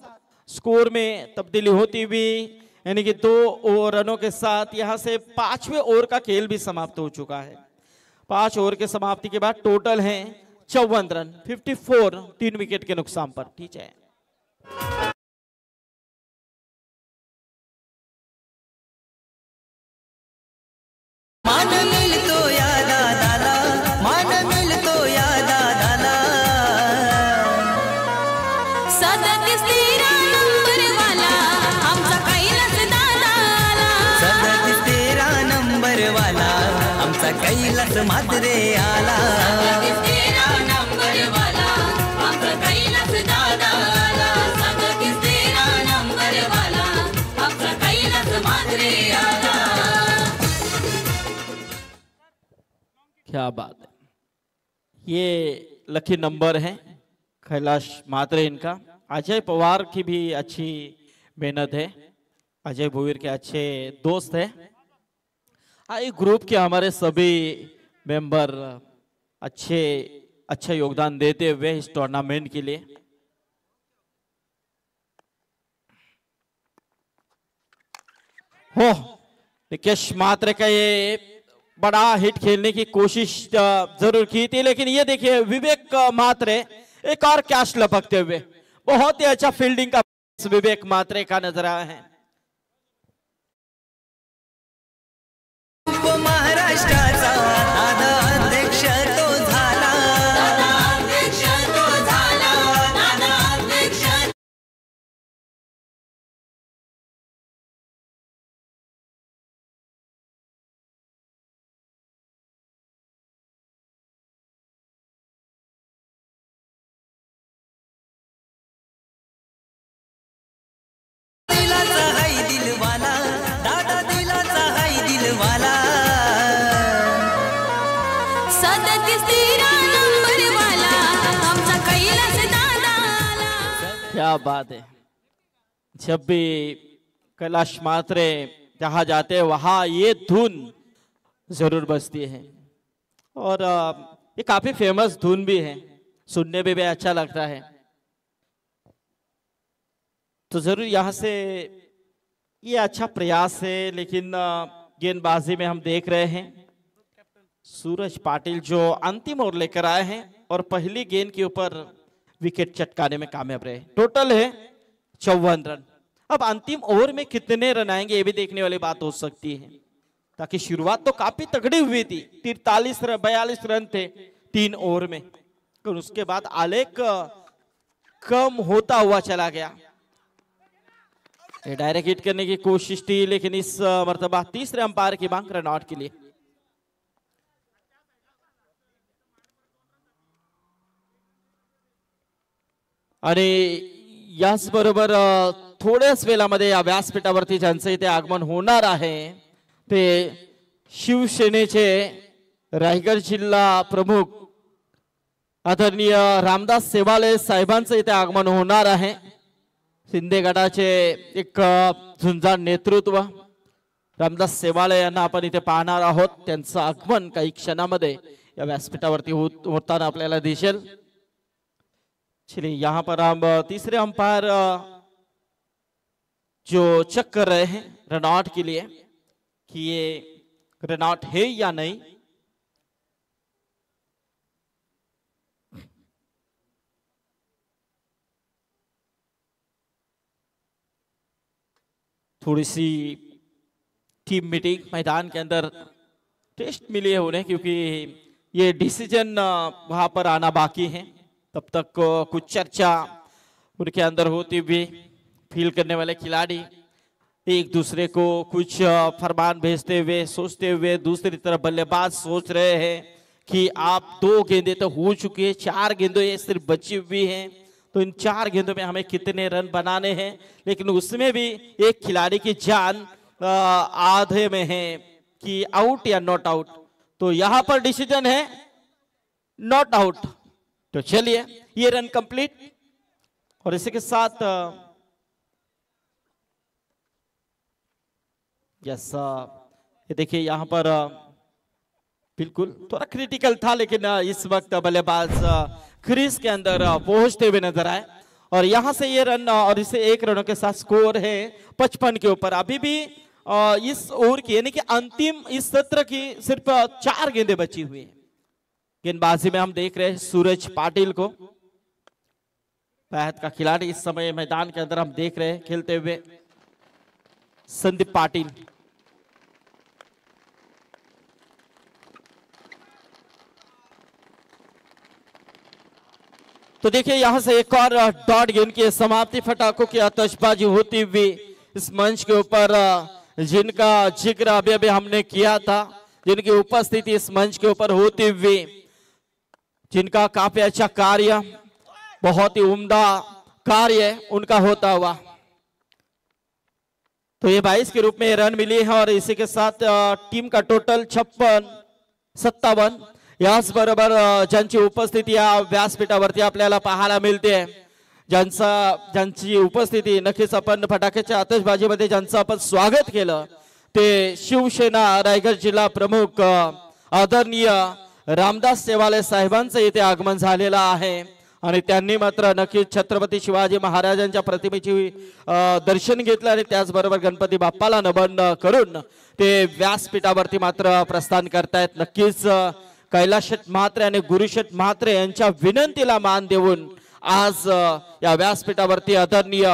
स्कोर में तब्दीली होती हुई, यानी कि 2 रनों के साथ यहां से 5वें ओवर का खेल भी समाप्त हो चुका है। 5 ओवर के समाप्ति के बाद टोटल है 54 रन, 54, 3 विकेट के नुकसान पर। ठीक है, मान मिल तो यादा दादा, मान मिल तो यादा दादा, 37 नंबर वाला आमचा कैलास दादा, 37 नंबर वाला आमचा कैलास म्हात्रे आला, 37 नंबर वाला क्या बात है, ये लकी नंबर है कैलाश मात्रे इनका। अजय पवार की भी अच्छी मेहनत है, अजय भोईर के अच्छे दोस्त है। ये ग्रुप के हमारे सभी मेंबर अच्छा योगदान देते हुए इस टूर्नामेंट के लिए। हो निकेश मात्रे का ये बड़ा हिट खेलने की कोशिश जरूर की थी, लेकिन ये देखिए विवेक मात्रे एक और कैच लपकते हुए, बहुत ही अच्छा फील्डिंग का विवेक मात्रे का नजर आया है। महाराष्ट्राचा दादा अध्यक्ष तो झाला, दादा अध्यक्ष तो झाला, दादा अध्यक्ष। दिलाचा हाय दिलवाला, दादा दिलाचा हाय दिलवाला। 37 नंबर वाला आमचा कैलास दादा आला। क्या बात है, जब भी कैलाश मात्रे जहां जाते हैं वहां ये धुन जरूर बजती है, और ये काफी फेमस धुन भी है, सुनने में भी अच्छा लगता है। तो जरूर यहाँ से ये अच्छा प्रयास है, लेकिन गेंदबाजी में हम देख रहे हैं सूरज पाटिल जो अंतिम ओवर लेकर आए हैं और पहली गेंद के ऊपर विकेट चटकाने में कामयाब रहे। टोटल है 54 रन। अब अंतिम ओवर में कितने रन आएंगे ये भी देखने वाली बात हो सकती है, ताकि शुरुआत तो काफी तगड़ी हुई थी, 42 रन थे 3 ओवर में, और उसके बाद आलेख कम होता हुआ चला गया। डायरेक्ट हिट करने की कोशिश थी, लेकिन इस मर्तबा तीसरे अंपायर की मांग रन आउट के लिए। आणि याचबरोबर थोड्याच वेळामध्ये या व्यासपीठावरती ज्यांचं इथे आगमन होणार आहे ते शिवसेनेचे रायगड जिल्हा प्रमुख आदरणीय रामदास सेवाले साहेबांचं इथे आगमन होणार आहे। शिंदे गटाचे एक झुंजार नेतृत्व रामदास सेवाले यांना आपण इथे पाहणार आहोत। त्यांचं आगमन काही क्षणामध्ये या व्यासपीठावरती होताना आपल्याला दिसेल। चलिए यहाँ पर हम तीसरे अंपायर जो चेक कर रहे हैं रन आउट के लिए कि ये रन आउट है या नहीं। थोड़ी सी टीम मीटिंग मैदान के अंदर टेस्ट मिली है उन्हें, क्योंकि ये डिसीजन वहां पर आना बाकी है। तब तक कुछ चर्चा उनके अंदर होती हुई फील करने वाले खिलाड़ी एक दूसरे को कुछ फरमान भेजते हुए सोचते हुए, दूसरी तरफ बल्लेबाज सोच रहे हैं कि आप 2 गेंदें तो हो चुकी है, 4 गेंदें ये सिर्फ बची हुई हैं, तो इन 4 गेंदों में हमें कितने रन बनाने हैं। लेकिन उसमें भी एक खिलाड़ी की जान आधे में है कि आउट या नॉट आउट, तो यहां पर डिसीजन है नॉट आउट। तो चलिए ये रन कंप्लीट, और इसी के साथ यस ये देखिए यहां पर बिल्कुल थोड़ा क्रिटिकल था, लेकिन इस वक्त बल्लेबाज क्रीज के अंदर पहुंचते हुए नजर आए, और यहां से ये रन और इसे 1 रनों के साथ स्कोर है 55 के ऊपर। अभी भी इस ओवर की यानी कि अंतिम इस सत्र की सिर्फ 4 गेंदें बची हुई हैं। गेंदबाजी में हम देख रहे हैं सूरज पाटिल को, पैहत का खिलाड़ी इस समय मैदान के अंदर हम देख रहे हैं खेलते हुए संदीप पाटिल। तो देखिए यहां से एक और डॉट गेंद की समाप्ति, फटाकों की आतिशबाजी होती हुई इस मंच के ऊपर, जिनका जिक्र अभी अभी हमने किया था, जिनकी उपस्थिति इस मंच के ऊपर होती हुई, जिनका काफी अच्छा कार्य, बहुत ही उम्दा कार्य उनका होता हुआ, तो ये 22 के रूप में रन मिली है। और इसी के साथ टीम का टोटल 56, 57 याचबरोबर ज्यांची उपस्थिती या व्यासपीठावरती आपल्याला पाहायला मिळते, ज्यांची उपस्थिती नक्कीच आपण फटाक्याच्या आतषबाजीमध्ये ज्यांचं आपण स्वागत केलं ते शिवसेना रायगड जिल्हा प्रमुख आदरणीय रामदास सेवाले साहेबांचं इथे आगमन झालेलं आहे आणि त्यांनी मात्र नक्कीच छत्रपती शिवाजी महाराजांच्या प्रतिमेची दर्शन घेतलं आणि त्याचबरोबर गणपती बाप्पाला नमन करून ते व्यासपीठावरती मात्र प्रस्थान करतायत। नक्कीच कैलाशेठ म्हात्रे आणि गुरुशेठ म्हात्रे यांच्या विनंतीला मान देऊन आज या व्यासपीठावरती आदरणीय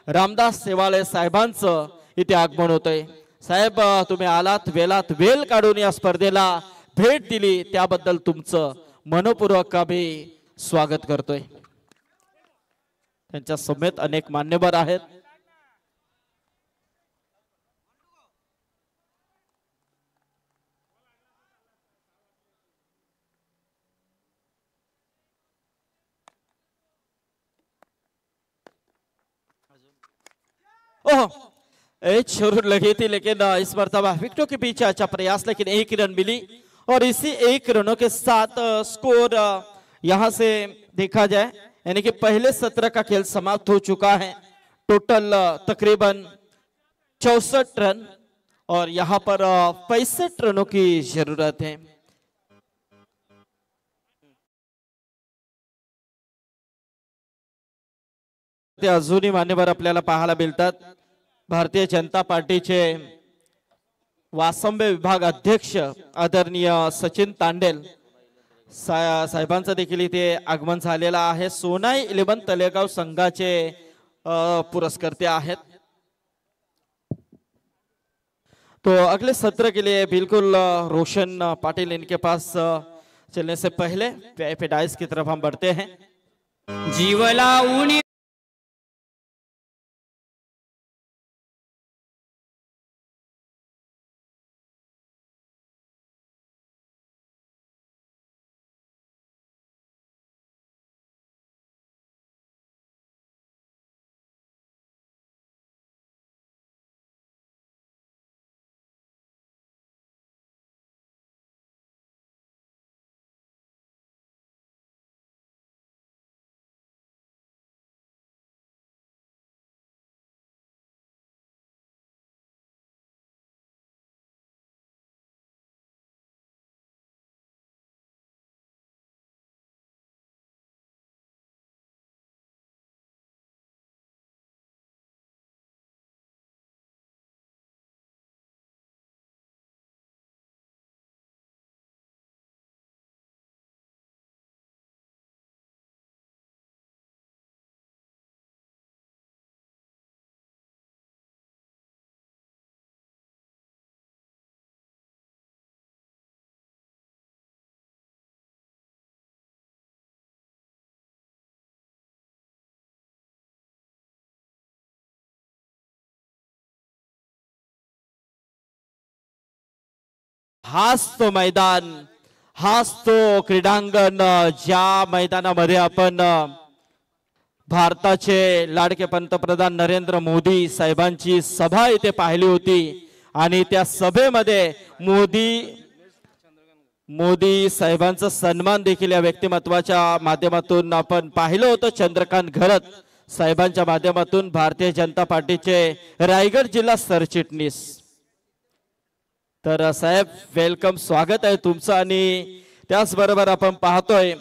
रामदास सेवाले साहेबांचं इथे आगमन होतंय। साहेब, तुम्ही आलात, वेळ काढून या स्पर्धेला भेट दिली त्याबद्दल तुमचं मनपूर्वक आम्ही स्वागत करतोय। त्यांच्या समेत अनेक मान्यवर आहेत। ओह, एक जरूर लगी थी लेकिन इस मर्तबा विकेटों के पीछे अच्छा प्रयास, लेकिन एक ही रन मिली और इसी एक रनों के साथ स्कोर यहां से देखा जाए यानी कि पहले 17 का खेल समाप्त हो चुका है। टोटल तकरीबन 64 रन और यहां पर 65 रनों की जरूरत है। ते अजूनही मान्यवर आपल्याला पाहायला मिळतात। भारतीय जनता पार्टीचे वासंबे विभाग अध्यक्ष आदरणीय सचिन तांडेल साहेबांचं देखील इथे आगमन झालेलं आहे। सोनाई 11 तलेगाव संघाचे पुरस्कर्ते आहेत। तो अगले सत्र के लिए बिल्कुल रोशन पाटिल इनके पास चलने से पहले वीआईपी डाइस की तरफ हम बढ़ते हैं। जीवला उनी हाच तो मैदान, हाच तो क्रीडांगण ज्या मैदानामध्ये आपण भारताचे लाडके पंतप्रधान नरेंद्र मोदी साहेबांची सभा इथे पाहिली होती आणि त्या सभेमध्ये मोदी साहेबांचा सन्मान देखील या व्यक्तिमत्वाच्या माध्यमातून आपण पाहिलं होतं। चंद्रकांत घरत साहेबांच्या माध्यमातून भारतीय जनता पार्टीचे रायगड जिल्हा सरचिटणीस। तर साहेब, वेलकम, स्वागत आहे तुमचं। आणि त्याचबरोबर आपण पाहतोय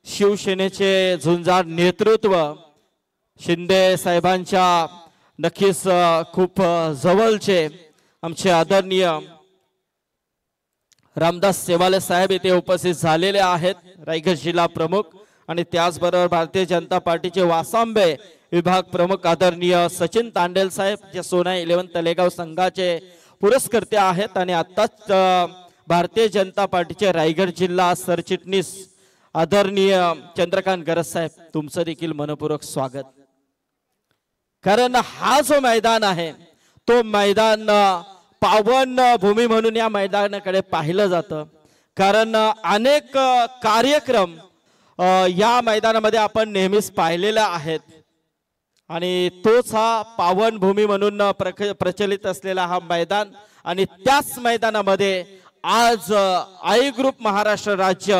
शिवसेनेचे झुंजार नेतृत्व शिंदे साहेबांच्या नक्कीच खूप जवळचे आमचे आदरणीय रामदास सेवाले साहेब इथे उपस्थित झालेले आहेत, रायगड जिल्हा प्रमुख। आणि त्याचबरोबर भारतीय जनता पार्टीचे वासांबे विभाग प्रमुख आदरणीय सचिन तांडेल साहेब, जे सोनाई 11 तलेगाव संघाचे पुरस्कर्ते आहेत। आणि आताच भारतीय जनता पार्टीचे रायगड जिल्हा सरचिटणीस आदरणीय चंद्रकांत घरत साहेब, तुमचं देखील मनपूर्वक स्वागत। कारण हा जो मैदान आहे तो मैदान पावन भूमी म्हणून या मैदानाकडे पाहिलं जातं। कारण अनेक कार्यक्रम या मैदानामध्ये आपण नेहमीच पाहिलेले आहेत आणि तोच हा पावन भूमी म्हणून प्रचलित असलेला हा मैदान। आणि त्याच मैदानामध्ये आज आई ग्रुप महाराष्ट्र राज्य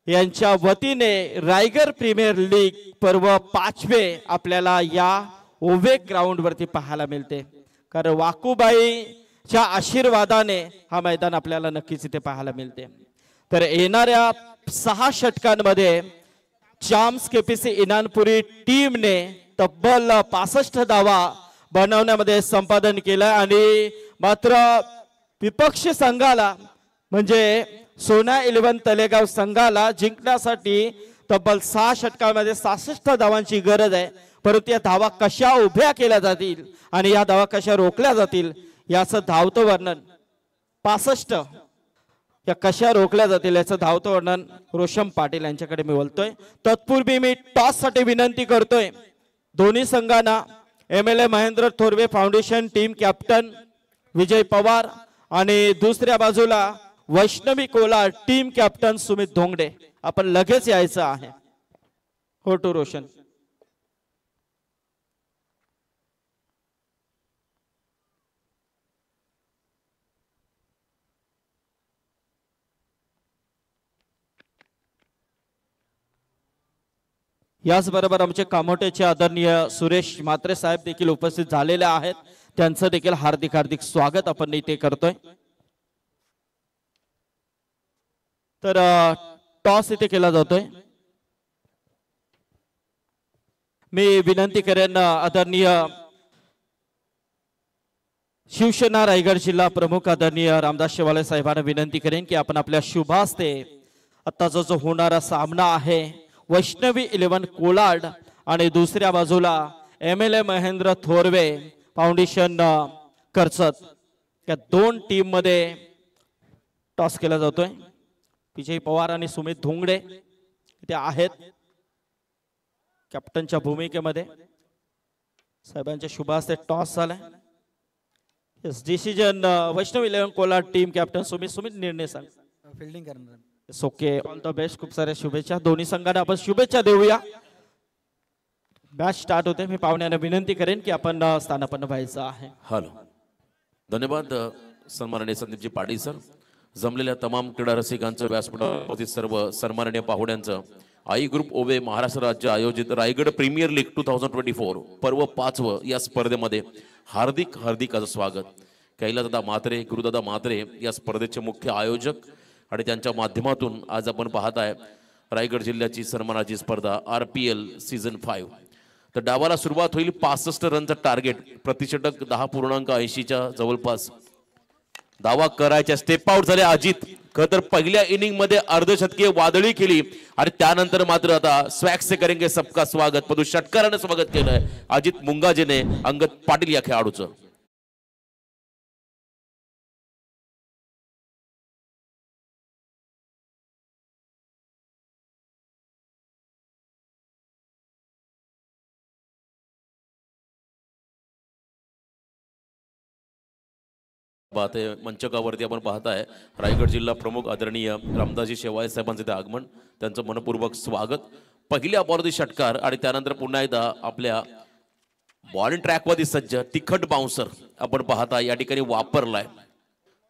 यांच्या वतीने रायगड प्रीमियर लीग पर्व 5वे आपल्याला या ओवे ग्राउंड वरती पाहायला मिळते. कारण वाकूबाईच्या आशीर्वादाने हा मैदान आपल्याला नक्कीच इथे पाहायला मिळते. तर येणाऱ्या 6 षटकांमध्ये चाम्स केपीसी इनानपुरी टीमने तब्बल 65 धावा बनवण्यामध्ये संपादन केलं आणि मात्र विपक्षी संघाला म्हणजे सोना 11 तलेगाव संघाला जिंकण्यासाठी तब्बल 6 षटकांमध्ये 66 धावांची गरज आहे. परंतु या धावा कशा उभ्या केल्या जातील आणि या धावा कशा रोखल्या जातील याचं धावतं वर्णन 65 या कशा रोखल्या जातील याचं धावतं वर्णन रोशन पाटील यांच्याकडे मी बोलतोय. तत्पूर्वी मी टॉस साठी विनंती करतोय दोन्ही संघांना. MLA Mahendra Thorve foundation team captain Vijay Pawar आणि दुसऱ्या बाजूला वैष्णवी कोलार टीम कॅप्टन सुमित धोंगडे. आपण लगेच यायचं आहे. हो टू रोशन. याचबरोबर आमचे कामोटेचे आदरणीय सुरेश म्हात्रे साहेब देखील उपस्थित झालेले आहेत. त्यांचं देखील हार्दिक हार्दिक स्वागत आपण इथे करतोय. तर टॉस इथे केला जातोय. मी विनंती करेन आदरणीय शिवसेना रायगड जिल्हा प्रमुख आदरणीय रामदास शेवाळे साहेबांना विनंती करेन की आपण आपल्या शुभास्ते आत्ताचा जो होणारा सामना आहे वैष्णवी 11 कोलाड आणि दुसऱ्या बाजूला MLA महेंद्र थोरवे फाउंडेशन कर्जत या 2 टीम मध्ये टॉस केला जातोय. विजय पवार आणि सुमित धोंगडे इथे आहेत कॅप्टनच्या भूमिकेमध्ये. साहेबांच्या शुभ हस्ते टॉस झालाय. Yes decision Vaishnavi 11 Kolad team captain Sumit निर्णय सांग. फिल्डिंग करणार. Okay all the best. खूप साऱ्या शुभेच्छा दोन्ही संघांना. आपण शुभेच्छा देऊया. मॅच स्टार्ट होते. मी पाहुण्यांना विनंती करेन की आपण स्थानापन्न व्हायचं आहे. हॅलो धन्यवाद सन्माननीय संदीपजी पाटील सर. जमलेल्या तमाम क्रीडा रसिकांचं व्यासपीठावरती सर्व सन्माननीय पाहुण्यांचं आई ग्रुप ओवे महाराष्ट्र राज्य आयोजित रायगड प्रीमियर लीग 2024 पर्व 5व या स्पर्धेमध्ये हार्दिक हार्दिक असं स्वागत. कैलासदादा म्हात्रे गुरुदादा म्हात्रे या स्पर्धेचे मुख्य आयोजक आणि त्यांच्या माध्यमातून आज आपण पाहत आहे रायगड जिल्ह्याची सन्मानाची स्पर्धा RPL सीझन 5. तर डावाला सुरुवात होईल. 65 रनचं टार्गेट. प्रतिषटक 10.80च्या जवळपास धावा करायच्या. स्टेप आउट झाले अजित. खरं तर पहिल्या इनिंग मध्ये अर्धशतकीय वादळी केली आणि त्यानंतर मात्र आता स्वॅग से करेंगे सबका स्वागत परंतु षटकाराने स्वागत केलंय अजित मुंगाजेने अंगद पाटील या खेळाडूचं. मंचकावरती आपण पाहताय रायगड जिल्हा प्रमुख आदरणीय रामदासजी शेवाळे साहेबांचे ते आगमन. त्यांचं मनपूर्वक स्वागत. पहिल्या बॉलवरती षटकार आणि त्यानंतर पुन्हा एकदा आपल्या बॉलिंग ट्रॅकवरती सज्ज तिखट बाउन्सर आपण पाहता या ठिकाणी वापरलाय.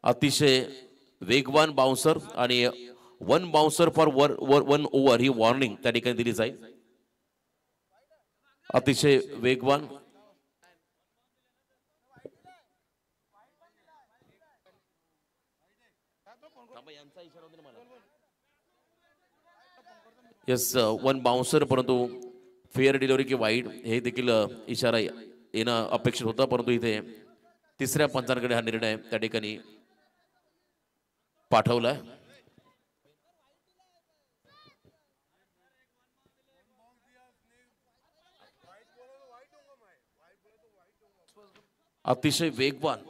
अतिशय वेगवान बाउन्सर आणि 1 bouncer for 1 over he warning त्या ठिकाणी दिली जाईल. अतिशय वेगवान. यस 1 बाउन्सर परंतु फेअर डिलिव्हरी की वाईड हे देखील इशारा येणं अपेक्षित होता परंतु इथे तिसऱ्या पंचांकडे हा निर्णय त्या ठिकाणी पाठवलाय. अतिशय वेगवान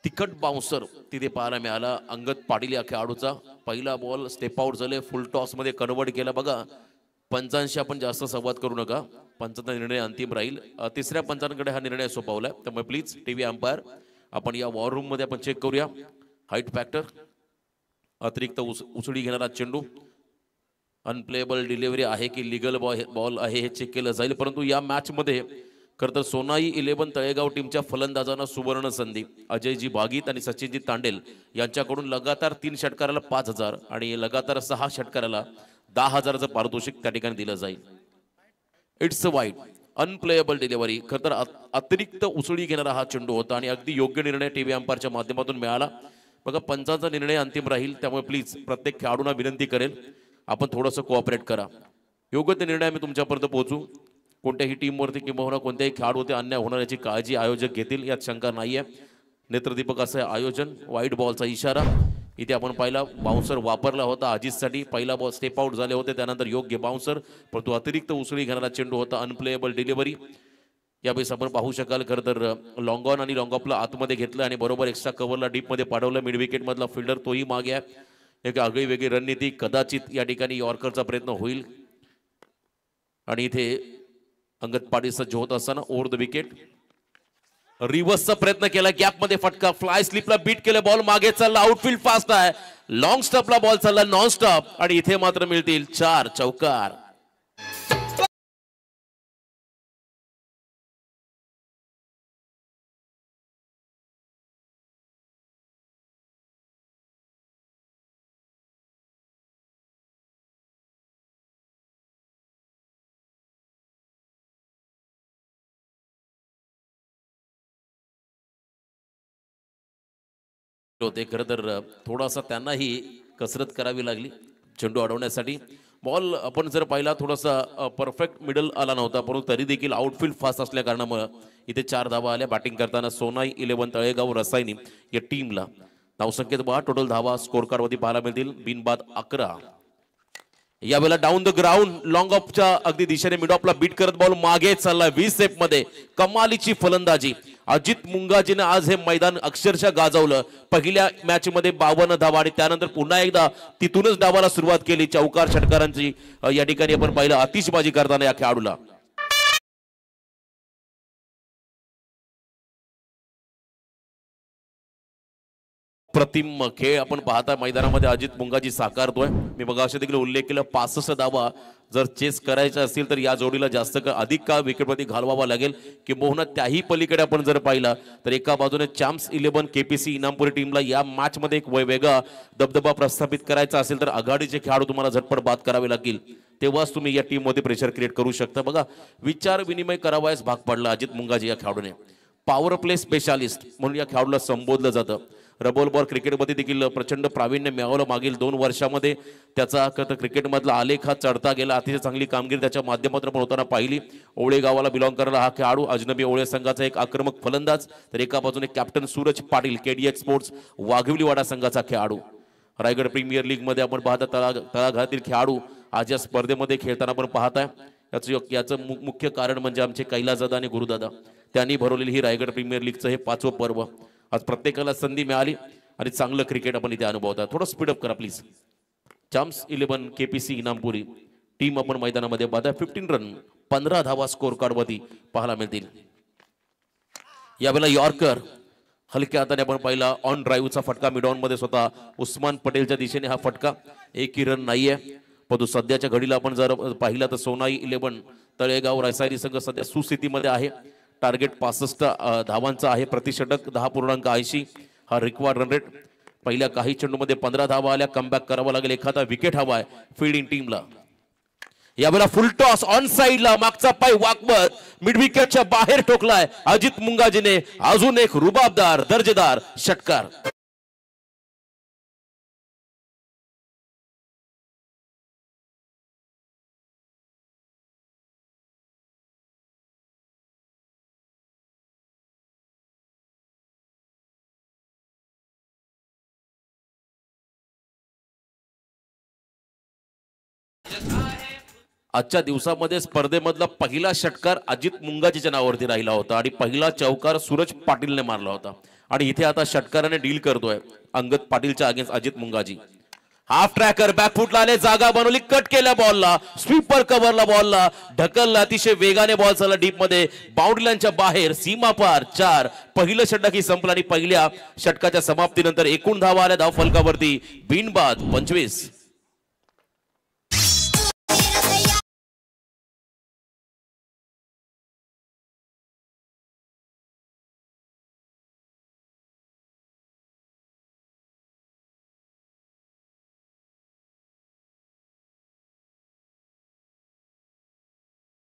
तिखट बाउन्सर तिथे पाहायला मिळाला अंगद पाटील या खेळाडूचा. पहिला बॉल स्टेप आउट झाले. फुल टॉस मध्ये कन्वर्ट केला. बघा पंचांशी आपण जास्त संवाद करू नका. पंचांचा निर्णय अंतिम राहील. तिसऱ्या पंचांकडे हा निर्णय सोपवलाय त्यामुळे प्लीज टीव्ही अंपायर आपण या वॉर रूम मध्ये आपण चेक करूया. हाईट फॅक्टर अतिरिक्त उसळी घेणारा चेंडू अनप्लेएबल डिलिव्हरी आहे की लिगल बॉल आहे हे चेक केलं जाईल. परंतु या मॅच मध्ये खरं तर सोनाई 11 तळेगाव टीमच्या फलंदाजांना सुवर्ण संधी. अजयजी बागीत आणि सचिनजी तांडेल यांच्याकडून लगातार 3 षटकाराला 5,000 आणि लगातार 6 षटकाराला 10,000चं पारितोषिक त्या ठिकाणी दिलं जाईल. It's a wide unplayable delivery. खरं तर अतिरिक्त उसळी घेणारा हा चेंडू होता आणि अगदी योग्य निर्णय टीव्ही अंपायरच्या माध्यमातून मिळाला. बघा पंचांचा निर्णय अंतिम राहील, त्यामुळे प्लीज प्रत्येक खेळाडूंना विनंती करेल आपण थोडंसं कोऑपरेट करा. योग्य ते निर्णय आम्ही तुमच्यापर्यंत पोहोचू. कोणत्याही टीमवरती किंवा कोणत्याही खेळाडूवरती अन्याय होणार याची काळजी आयोजक घेतील यात शंका नाहीये. नेत्रदीपक असं आयोजन. वाईट बॉलचा इशारा इथे आपण पहिला बाउन्सर वापरला होता अजितसाठी. पहिला बॉल स्टेप आउट झाले होते, त्यानंतर योग्य बाउन्सर, परंतु अतिरिक्त उसळी घेणारा चेंडू होता. अनप्लेएबल डिलिव्हरी यावेळेस आपण पाहू शकाल. खरं तर लॉंग ऑन आणि लॉंग ऑफला आतमध्ये घेतलं आणि बरोबर एक्स्ट्रा कव्हरला डीपमध्ये पाठवलं. मिड विकेट मधला फिल्डर तोही मागे आहे. एक आगळी वेगळी रणनीती. कदाचित या ठिकाणी यॉर्करचा प्रयत्न होईल आणि इथे अंगद पाटील सज्ज होत असताना ओव्हर द विकेट रिव्हर्सचा प्रयत्न केला. गॅप मध्ये फटका. फ्लाय स्लिपला बीट केलं. बॉल मागे चालला. आउटफील्ड फास्ट आहे. लॉंग स्टॉपला बॉल चालला नॉन स्टॉप आणि इथे मात्र मिळतील 4 चौकार. होते. खरं तर थोडासा त्यांनाही कसरत करावी लागली चेंडू अडवण्यासाठी. बॉल आपण जर पाहिला थोडासा परफेक्ट मिडल आला नव्हता, परंतु तरी देखील आउटफील्ड फास्ट असल्या कारणामुळे इथे 4 धावा आल्या. बॅटिंग करताना सोनाई 11 तळेगाव रसायनी या टीमला धावसंख्येत पहा. टोटल धावा स्कोर कार्डवरती पाहायला मिळतील. बिनबाद 11. यावेळेला डाऊन द ग्राउंड लॉंग ऑफच्या अगदी दिशेने मिड ऑफला बीट करत बॉल मागे चालला. 20 सेफ मध्ये कमालीची फलंदाजी. अजित मुंगाजीने आज हे मैदान अक्षरशः गाजवलं. पहिल्या मॅच मध्ये 52 धावा आणि त्यानंतर पुन्हा एकदा तिथूनच डावाला सुरुवात केली. चौकार षटकारांची या ठिकाणी आपण पाहिलं आतिषबाजी करताना या खेळाडूला. प्रतिम खेळ आपण पाहता मैदानामध्ये अजित मुंगाजी साकारतोय. मी बघा असे देखील उल्लेख केला 65 धावा जर चेस करायचा असेल तर या जोडीला जास्त अधिक काळ विकेटवरती घालवावा लागेल. किंबहुना त्याही पलीकडे आपण जर पाहिला तर एका बाजूने चॅम्प्स 11 केपीसी इनामपुरी टीमला या मॅच मध्ये एक वेगळा दबदबा प्रस्थापित करायचा असेल तर आघाडीचे खेळाडू तुम्हाला झटपट बाद करावे लागतील. तेव्हाच तुम्ही या टीम मध्ये प्रेशर क्रिएट करू शकता. बघा विचार विनिमय करावयास भाग पडला अजित मुंगाजी या खेळाडूने. पॉवर प्ले स्पेशालिस्ट म्हणून या खेळाडूला संबोधलं जातं. रबोल बॉल क्रिकेटमध्ये देखील प्रचंड प्रावीण्य मिळवलं. मागील 2 वर्षामध्ये त्याचा क्रिकेटमधला आलेख हा चढता गेला. अतिशय चांगली कामगिरी त्याच्या माध्यमातून पण होताना पाहिली. ओळे गावाला बिलॉंग करणारा हा खेळाडू अजनबी ओळे संघाचा एक आक्रमक फलंदाज. तर एका बाजूने कॅप्टन सूरज पाटील केडीएक्स स्पोर्ट्स वाघिवलीवाडा संघाचा खेळाडू. रायगड प्रीमियर लीग मध्ये आपण पाहता तळागाळातील खेळाडू आज या स्पर्धेमध्ये खेळताना आपण पाहताय. याचं मुख्य कारण म्हणजे आमचे कैलासदादा आणि गुरुदादा त्यांनी भरवलेली ही रायगड प्रीमियर लीगचं हे 5वं पर्व. आज प्रत्येकाला संधी मिळाली आणि चांगलं क्रिकेट आपण इथे अनुभवता. थोडं स्पीडअप करा प्लीज. चॅम्प्स 11 केपीसी इनामपुरी टीम आपण मैदानामध्ये पाहता. 15 रन 15 धावा स्कोर कार्डवरती पाहायला मिळतील. यावेळेला यॉर्कर हलक्या हाताने आपण पाहिला. ऑन ड्राईव्हचा फटका मिड ऑन मध्ये स्वतः उस्मान पटेलच्या दिशेने हा फटका. एकही रन नाहीये. परंतु सध्याच्या घडीला आपण जर पाहिला तर सोनाई 11 तळेगाव रासायनिक संघ सध्या सुस्थितीमध्ये आहे. टार्गेट 65 धावांचा आहे. प्रतिषटक 10.80 हा रिक्वायर्ड रन रेट. पहिल्या काही चेंडूमध्ये 15 धावा आल्या. कमबॅक करावा लागेल. एखादा विकेट हवा आहे फिल्डिंग टीमला. यावेळेला फुल टॉस ऑन साइडला मागचा पाय वाकवत मिड विकेटच्या बाहेर ठोकलाय अजित मुंगाजीने. अजून एक रुबाबदार दर्जेदार षटकार. आजच्या दिवसामध्ये स्पर्धेमधला पहिला षटकार अजित मुंगाजीच्या नावावरती राहिला होता आणि पहिला चौकार सूरज पाटीलने मारला होता. आणि इथे आता षटकाराने डील करतोय अंगद पाटीलच्या against Ajit Mungaji. Half tracker बॅकफुटला आले. जागा बनवली. कट केल्या बॉलला. स्वीपर कव्हरला बॉलला ढकलला. अतिशय वेगाने बॉल चालला डीप मध्ये. बाउंड्री लाईनच्या बाहेर सीमा पार 4. पहिलं षटकही संपलं आणि पहिल्या षटकाच्या समाप्तीनंतर एकूण धावा आल्या धाव फलकावरती बिनबाद 25.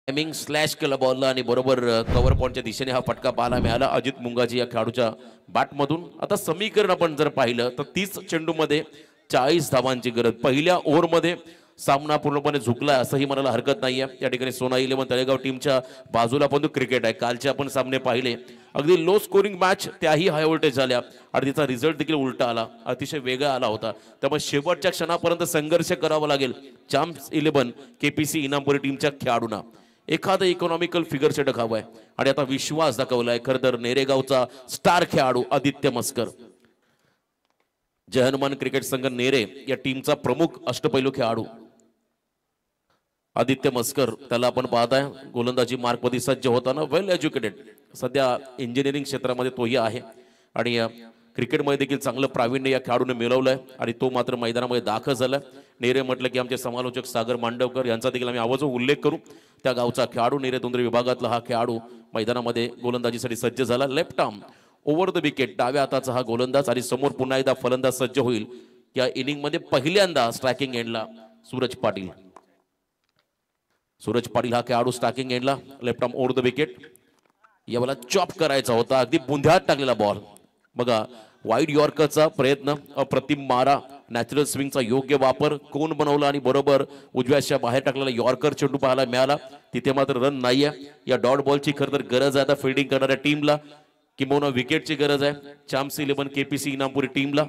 टायमिंग स्लॅश केला बॉलला आणि बरोबर कव्हर पॉईंटच्या दिशेने हा फटका पाहायला मिळाला अजित मुंगाजी या खेळाडूच्या बॅटमधून. आता समीकरण आपण जर पाहिलं तर 30 चेंडूमध्ये 40 धावांची गरज. पहिल्या ओव्हरमध्ये सामना पूर्णपणे झुकलाय असंही म्हणायला हरकत नाहीये. या ठिकाणी सोना 11 तळेगाव टीमच्या बाजूला पण क्रिकेट आहे. कालचे आपण सामने पाहिले अगदी लो स्कोरिंग मॅच, त्याही हाय व्होल्टेज झाल्या आणि तिचा रिझल्ट देखील उलटा आला, अतिशय वेगळा आला होता. त्यामुळे शेवटच्या क्षणापर्यंत संघर्ष करावा लागेल चॅम्प्स 11 केपीसी इनामपुरी टीमच्या खेळाडूंना. एखादं इकॉनॉमिकल फिगर षटक हवंय आणि आता विश्वास दाखवलाय खरं तर नेरेगावचा स्टार खेळाडू आदित्य मस्कर. जय हनुमान क्रिकेट संघ नेरे या टीमचा प्रमुख अष्टपैलू खेळाडू आदित्य मस्कर. त्याला आपण पाहताय गोलंदाजी मार्कमध्ये सज्ज होताना वेल एज्युकेटेड, सध्या इंजिनिअरिंग क्षेत्रामध्ये तोही आहे आणि क्रिकेटमध्ये देखील चांगलं प्रावीण्य या खेळाडूने मिळवलंय आणि तो मात्र मैदानामध्ये दाखल झालाय. नेरे म्हटलं की आमचे समालोचक सागर मांडवकर यांचा देखील आम्ही आवाज उल्लेख करू. त्या गावचा खेळाडू, नेरे दुंद्रे विभागातला हा खेळाडू मैदानामध्ये गोलंदाजीसाठी सज्ज झाला. Left arm over the wicket, डाव्या हाताचा हा गोलंदाज आणि समोर पुन्हा एकदा फलंदाज सज्ज होईल. या इनिंगमध्ये पहिल्यांदा स्ट्रायकिंग एंडला सूरज पाटील. सूरज पाटील हा खेळाडू स्ट्रायकिंग एंडला, left arm over the wicket. यावेळेला चॉप करायचा होता, अगदी बुंध्यात टाकलेला बॉल. बघा वाईड यॉर्करचा प्रयत्न, अप्रतिम मारा, नॅचरल स्विंगचा योग्य वापर, कोण बनवला आणि बरोबर उजव्याच्या बाहेर टाकलेला यॉर्कर चेंडू पाहायला मिळाला. तिथे मात्र रन नाहीये. या डॉट बॉलची खरं तर गरज आहे आता फिल्डिंग करणाऱ्या टीमला, किंबहुना विकेटची गरज आहे चॅम्प्स 11 केपीसी इनामपुरी टीमला.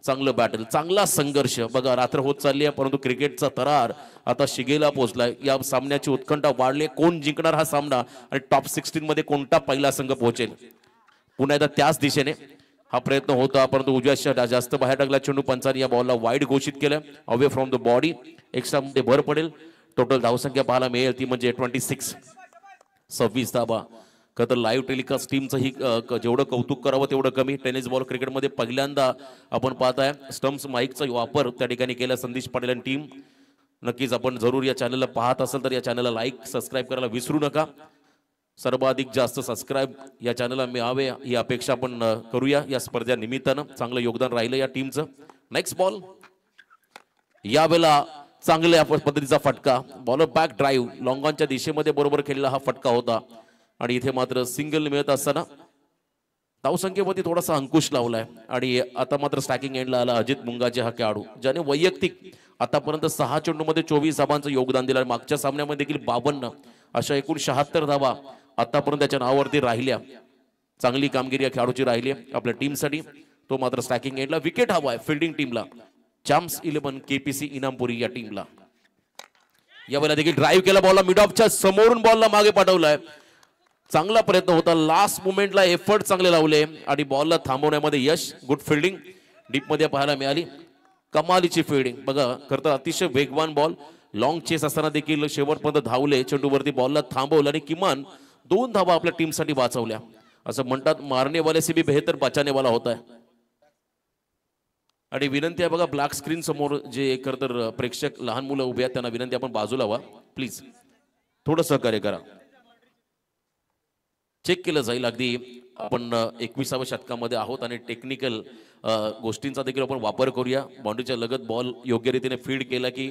चांगलं बॅटल, चांगला संघर्ष. बघा रात्र होत चालली आहे परंतु क्रिकेटचा तरार आता शिगेला पोहोचलाय. या सामन्याची उत्कंठा वाढली. कोण जिंकणार हा सामना आणि टॉप 16 मध्ये कोणता पहिला संघ पोहोचेल. पुन्हा एकदा त्याच दिशेने हा प्रयत्न होता परंतु उजव्या जास्त बाहेर टाकला चेंडू. पंचांनी या बॉलला वाईड घोषित केलं, away from the body. Extra मध्ये भर पडेल. टोटल धावसंख्या पाहायला मिळेल ती म्हणजे 26, 26 धावा. खरं तर लाईव्ह टेलिकास्ट टीमचं ही जेवढं कौतुक करावं तेवढं कमी. टेनिस बॉल क्रिकेटमध्ये पहिल्यांदा आपण पाहताय स्टम्प्स माईकचा वापर त्या ठिकाणी केला संदेश पाटील आणि टीम. नक्कीच आपण जरूर या चॅनलला पाहत असेल तर या चॅनलला लाईक सबस्क्राईब करायला विसरू नका. सर्वाधिक जास्त सबस्क्राईब या चॅनलला मिळावे ही अपेक्षा आपण करूया या स्पर्धे निमित्तानं. चांगलं योगदान राहिलं या टीमचं. नेक्स्ट बॉल, यावेळेला चांगल्या पद्धतीचा फटका, बॉलर बॅक ड्राईव्ह लॉंगॉनच्या दिशेमध्ये बरोबर खेळलेला हा फटका होता आणि इथे मात्र सिंगल मिळत असताना धावसंख्येमध्ये थोडासा अंकुश लावलाय आणि आता मात्र स्ट्रायकिंग एंडला आला अजित मुंगाजी हा खेळाडू, ज्याने वैयक्तिक आतापर्यंत 6 चेंडूमध्ये 24 धावांचं योगदान दिलं. मागच्या सामन्यामध्ये देखील 52 अशा एकूण 76 धावा आतापर्यंत त्याच्या नावावरती राहिल्या. चांगली कामगिरी या खेळाडूची राहिली आपल्या टीमसाठी. तो मात्र स्ट्रायकिंग एंडला. विकेट हवा आहे फिल्डिंग टीमला, चॅम्प्स 11 केपीसी इनामपुरी या टीमला. यावेळेला देखील ड्राईव्ह केला बॉलला, मिड ऑफच्या समोरून बॉलला मागे पाठवलाय. चांगला प्रयत्न होता, लास्ट मोमेंटला एफर्ट चांगले लावले आणि बॉलला थांबवण्यामध्ये यश. गुड फिल्डिंग डीप मध्ये पाहायला मिळाली. कमालीची फिल्डिंग. बघा खरं तर अतिशय वेगवान बॉल, लॉंग चेस असताना देखील शेवटपर्यंत धावले, चेंडूवरती बॉलला थांबवलं आणि किमान 2 धावा आपल्या टीमसाठी वाचवल्या. असं म्हणतात मारने वाले से भी बेहतर बचाने वाला होता है. आणि विनंती आहे बघा ब्लॅक स्क्रीन समोर जे खरं तर प्रेक्षक लहान मुलं उभे आहेत त्यांना विनंती आपण बाजूला व्हा प्लीज, थोडं सहकार्य करा. चेक केलं जाईल. अगदी आपण 21व्या शतकामध्ये आहोत आणि टेक्निकल गोष्टींचा देखील आपण वापर करूया. बाउंड्रीच्या लगत बॉल योग्य रीतीने फील्ड केला की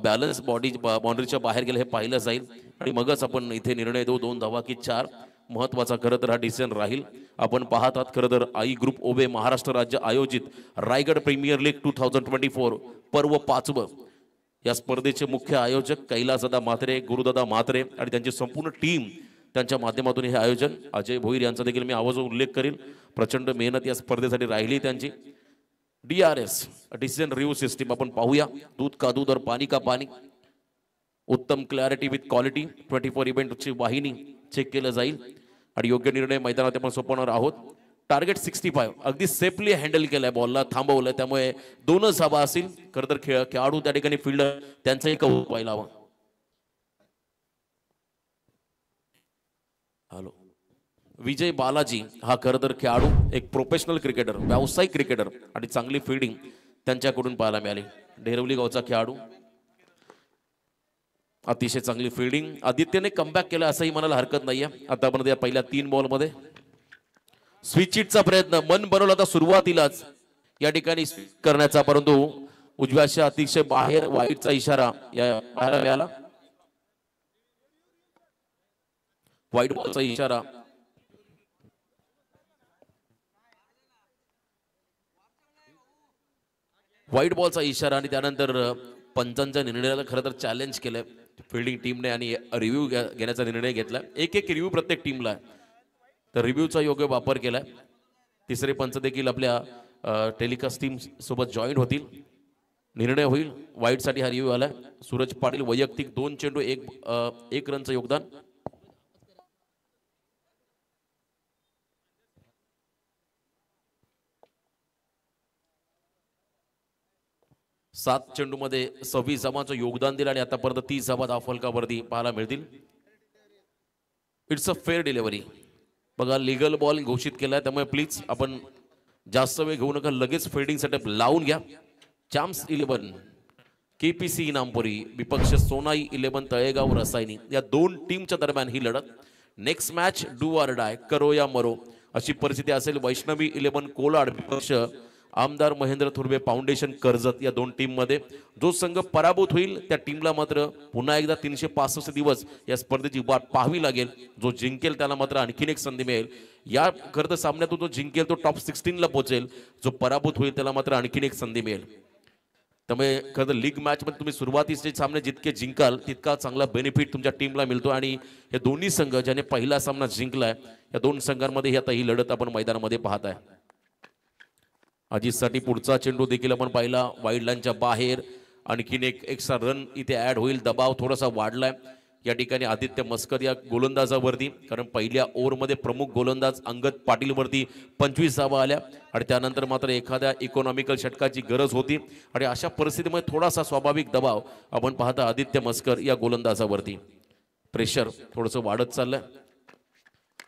बॅलन्स बॉडी बाउंड्रीच्या बाहेर गेलं हे पाहिलं जाईल आणि मगच आपण इथे निर्णय देऊ 2 धावा की 4. महत्वाचा खरं तर हा डिसिजन राहील. आपण पाहत आहात खरं तर आई ग्रुप ओबे महाराष्ट्र राज्य आयोजित रायगड प्रीमियर लीग 2024 पर्व 5. या स्पर्धेचे मुख्य आयोजक कैलासदादा म्हात्रे, गुरुदादा म्हात्रे आणि त्यांची संपूर्ण टीम, त्यांच्या माध्यमातून हे आयोजन. अजय भोईर यांचा देखील मी आवाज उल्लेख करेल. प्रचंड मेहनत या स्पर्धेसाठी राहिली त्यांची. DRS डिसिजन रिव्ह्यू सिस्टीम आपण पाहूया. दूध का दूध और पाणी का पाणी, उत्तम क्लॅरिटी विथ क्वालिटी. 24 इव्हेंटची वाहिनी चेक केलं जाईल आणि योग्य निर्णय मैदानात आपण सोपवणार आहोत. टार्गेट 65, अगदी सेफली हँडल केलाय, बॉलला थांबवलंय त्यामुळे 2च धावा असतील. खरं तर खेळाडू त्या ठिकाणी फिल्डर त्यांचाही कौतुक व्हायला हवं. हॅलो, विजय बालाजी हा खरं तर खेळाडू, एक प्रोफेशनल क्रिकेटर, व्यावसायिक क्रिकेटर आणि चांगली फिल्डिंग त्यांच्याकडून पाहायला मिळाली. डेरवली गावचा खेळाडू, अतिशय चांगली फिल्डिंग. आदित्यने कमबॅक केला असंही म्हणायला हरकत नाहीये. आतापर्यंत या पहिल्या 3 बॉलमध्ये स्विचिटचा प्रयत्न मन बनवला होता सुरुवातीलाच या ठिकाणी करण्याचा, परंतु उजव्याच्या अतिशय बाहेर वाईटचा इशारा या मिळाला. व्हाईट बॉलचा इशारा. व्हाईट बॉलचा इशारा आणि त्यानंतर पंचांच्या निर्णयाला खरं तर चॅलेंज केलंय फिल्डिंग टीमने आणि रिव्ह्यू घेण्याचा निर्णय घेतला. एक रिव्ह्यू प्रत्येक टीमला आहे, तर रिव्ह्यूचा योग्य वापर केलाय. तिसरे पंच देखील आपल्या टेलिकास्ट टीम सोबत जॉईन होतील. निर्णय होईल. वाईटसाठी हा रिव्ह्यू आलाय. सूरज पाटील वैयक्तिक 2 चेंडू 1 रनचं योगदान. सात चेंडूमध्ये 26 धावांचं योगदान दिलं आणि आतापर्यंत 30 धावा धाव फलकावरती पाहायला मिळतील. It's a fair delivery. बघा लीगल बॉल घोषित केलाय, त्यामुळे प्लीज आपण जास्त वेळ घेऊ नका, लगेच फिल्डिंग सेटअप लावून घ्या. चॅम्प्स 11 KPC इनामपुरी विपक्ष सोनाई 11 तळेगाव रसायनी या 2 टीमच्या दरम्यान ही लढत. Next match do or die, करो या मरो अशी परिस्थिती असेल. वैष्णवी 11 कोलाड विपक्ष आमदार महेंद्र थुर्वे फाउंडेशन कर्जत या 2 टीम मध्ये. जो संघ पराभूत होईल त्या टीमला मात्र पुन्हा एकदा 365 दिवस या स्पर्धेची वाट पाहावी लागेल. जो जिंकेल त्याला मात्र आणखीन एक संधी मिळेल. या खरं तर सामन्यातून जो जिंकेल तो टॉप 16 ला पोहोचेल. जो पराभूत होईल त्याला मात्र आणखीन एक संधी मिळेल. त्यामुळे खरं तर लीग मॅच मध्ये तुम्ही सुरुवातीचे सामने जितके जिंकाल तितका चांगला बेनिफिट तुमच्या टीमला मिळतो. आणि हे दोन्ही संघ ज्याने पहिला सामना जिंकलाय या 2 संघांमध्ये आता ही लढत आपण मैदानामध्ये पाहताय. अजितसाठी पुढचा चेंडू देखील आपण पाहिला वाईड लाईनच्या बाहेर. आणखीन एक एक्स्ट्रा रन इथे ऍड होईल. दबाव थोडासा वाढलाय या ठिकाणी आदित्य मस्कर या गोलंदाजावरती, कारण पहिल्या ओव्हरमध्ये प्रमुख गोलंदाज अंगद पाटील वरती 25 धावा आल्या आणि त्यानंतर मात्र एखाद्या इकॉनॉमिकल षटकाची गरज होती आणि अशा परिस्थितीमध्ये थोडासा स्वाभाविक दबाव आपण पाहता आदित्य मस्कर या गोलंदाजावरती. प्रेशर थोडंसं वाढत चाललंय.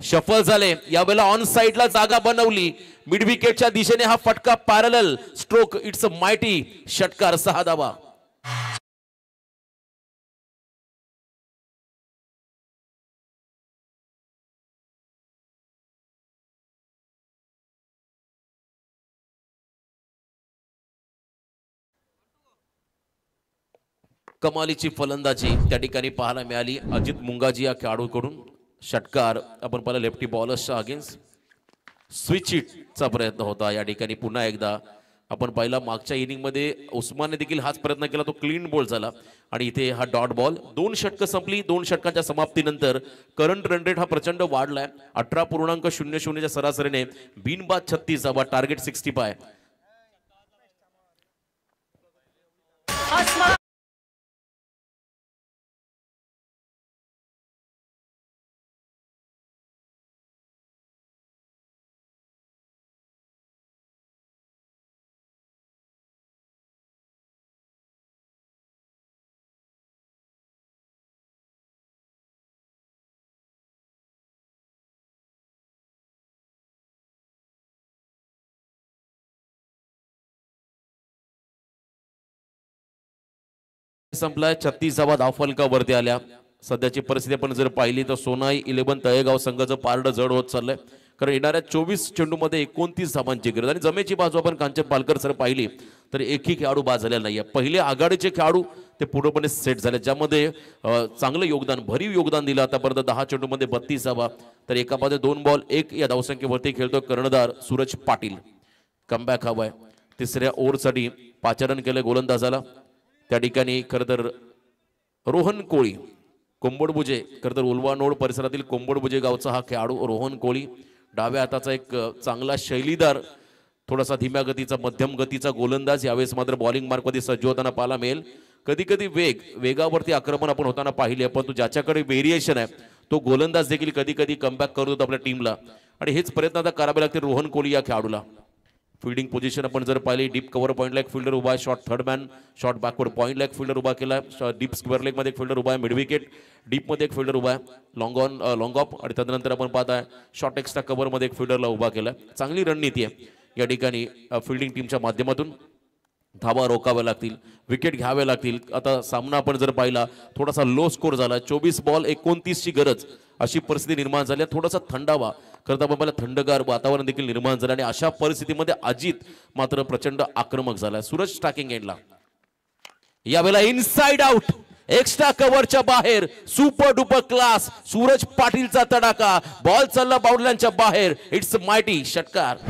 शफल झाले यावेळेला ऑन साइडला जागा बनवली. मिड विकेटच्या दिशेने हा फटका parallel stroke. It's a mighty षटकार 6 धावा. कमालीची फलंदाजी त्या ठिकाणी पाहायला मिळाली अजित मुंगाजी या खेळाडूकडून. षटकार आपण पाहिला लेफ्टी बॉलर्सच्या अगेन्स्ट. स्विच इटचा प्रयत्न होता या ठिकाणी. पुन्हा एकदा आपण पाहिला मागच्या इनिंग मध्ये उस्मानने देखील हाच प्रयत्न केला, तो क्लीन बॉल झाला आणि इथे हा डॉट बॉल. 2 षटकं संपली. 2 षटकांच्या समाप्तीनंतर करंट रन रेट हा प्रचंड वाढलाय. 18.00 च्या सरासरीने बिनबाद 36 धावा, टार्गेट 65. संपलाय. 36 धावा धावफलकावरती आल्या. सध्याची परिस्थिती आपण जर पाहिली तर सोनाई 11 तळेगाव संघाचं पारडं जड होत चाललंय, कारण येणाऱ्या 24 चेंडूमध्ये 29 धावांची गरज. आणि जमेची बाजू आपण कांचन पालकर सर पाहिली तर एकही खेळाडू बाद झालेला नाहीये. पहिले आघाडीचे खेळाडू ते पूर्णपणे सेट झाले, ज्यामध्ये चांगलं योगदान भरीव योगदान दिलं. आतापर्यंत 10 चेंडूमध्ये 32 धावा, तर एकामध्ये 2 बॉल 1 या धावसंख्येवरती खेळतो कर्णधार सूरज पाटील. कमबॅक हवाय. तिसऱ्या ओव्हरसाठी पाचारण केलं गोलंदाजाला. त्या ठिकाणी खरं तर रोहन कोळी कोंबडबुजे, खरं तर उल्वानोड परिसरातील कोंबडबुजे गावचा हा खेळाडू रोहन कोळी. डाव्या हाताचा एक चांगला शैलीदार, थोडासा धीम्या गतीचा मध्यम गतीचा गोलंदाज. यावेळेस मात्र बॉलिंग मार्कमध्ये सज्ज होताना पाहायला मिळेल. कधी कधी वेगावरती आक्रमण आपण होताना पाहिले, परंतु ज्याच्याकडे व्हेरिएशन आहे तो गोलंदाज देखील कधी कधी कमबॅक करतो आपल्या टीमला, आणि हेच प्रयत्न आता करावे लागतील रोहन कोहली या खेळाडूला. फिल्डिंग पोझिशन आपण जर पाहिली, डीप कव्हर पॉईंटला एक फिल्डर उभा आहे, short third man, short backward पॉईंटला एक फिल्डर उभा केला, डीप स्क्वेअर लेग मध्ये एक फिल्डर उभा आहे, मिड विकेट डीप मध्ये एक फिल्डर उभा आहे, लॉंग ऑफ, आणि त्यानंतर आपण पाहताय शॉर्ट एक्स्ट्रा कव्हर मध्ये एक फिल्डरला उभा केला. चांगली रणनीती आहे या ठिकाणी फिल्डिंग टीमच्या माध्यमातून. धावा रोकाव्या लागतील, विकेट घ्यावे लागतील. आता सामना आपण जर पाहिला थोडासा लो स्कोर झाला, 24 बॉल 29 ची गरज अशी परिस्थिती निर्माण झाली. थोडासा थंडावा करता आपण थंडगार वातावरण देखील निर्माण झालं, आणि अशा परिस्थितीमध्ये अजित मात्र प्रचंड आक्रमक झाला. सूरज स्ट्रायकिंग एंडला यावेळेला इनसाइड आउट, एक्स्ट्रा कव्हरच्या बाहेर सुपर डुपर क्लास सूरज पाटीलचा तडाखा बॉल चालला बाउंड्रीच्या बाहेर इट्स मायटी षटकार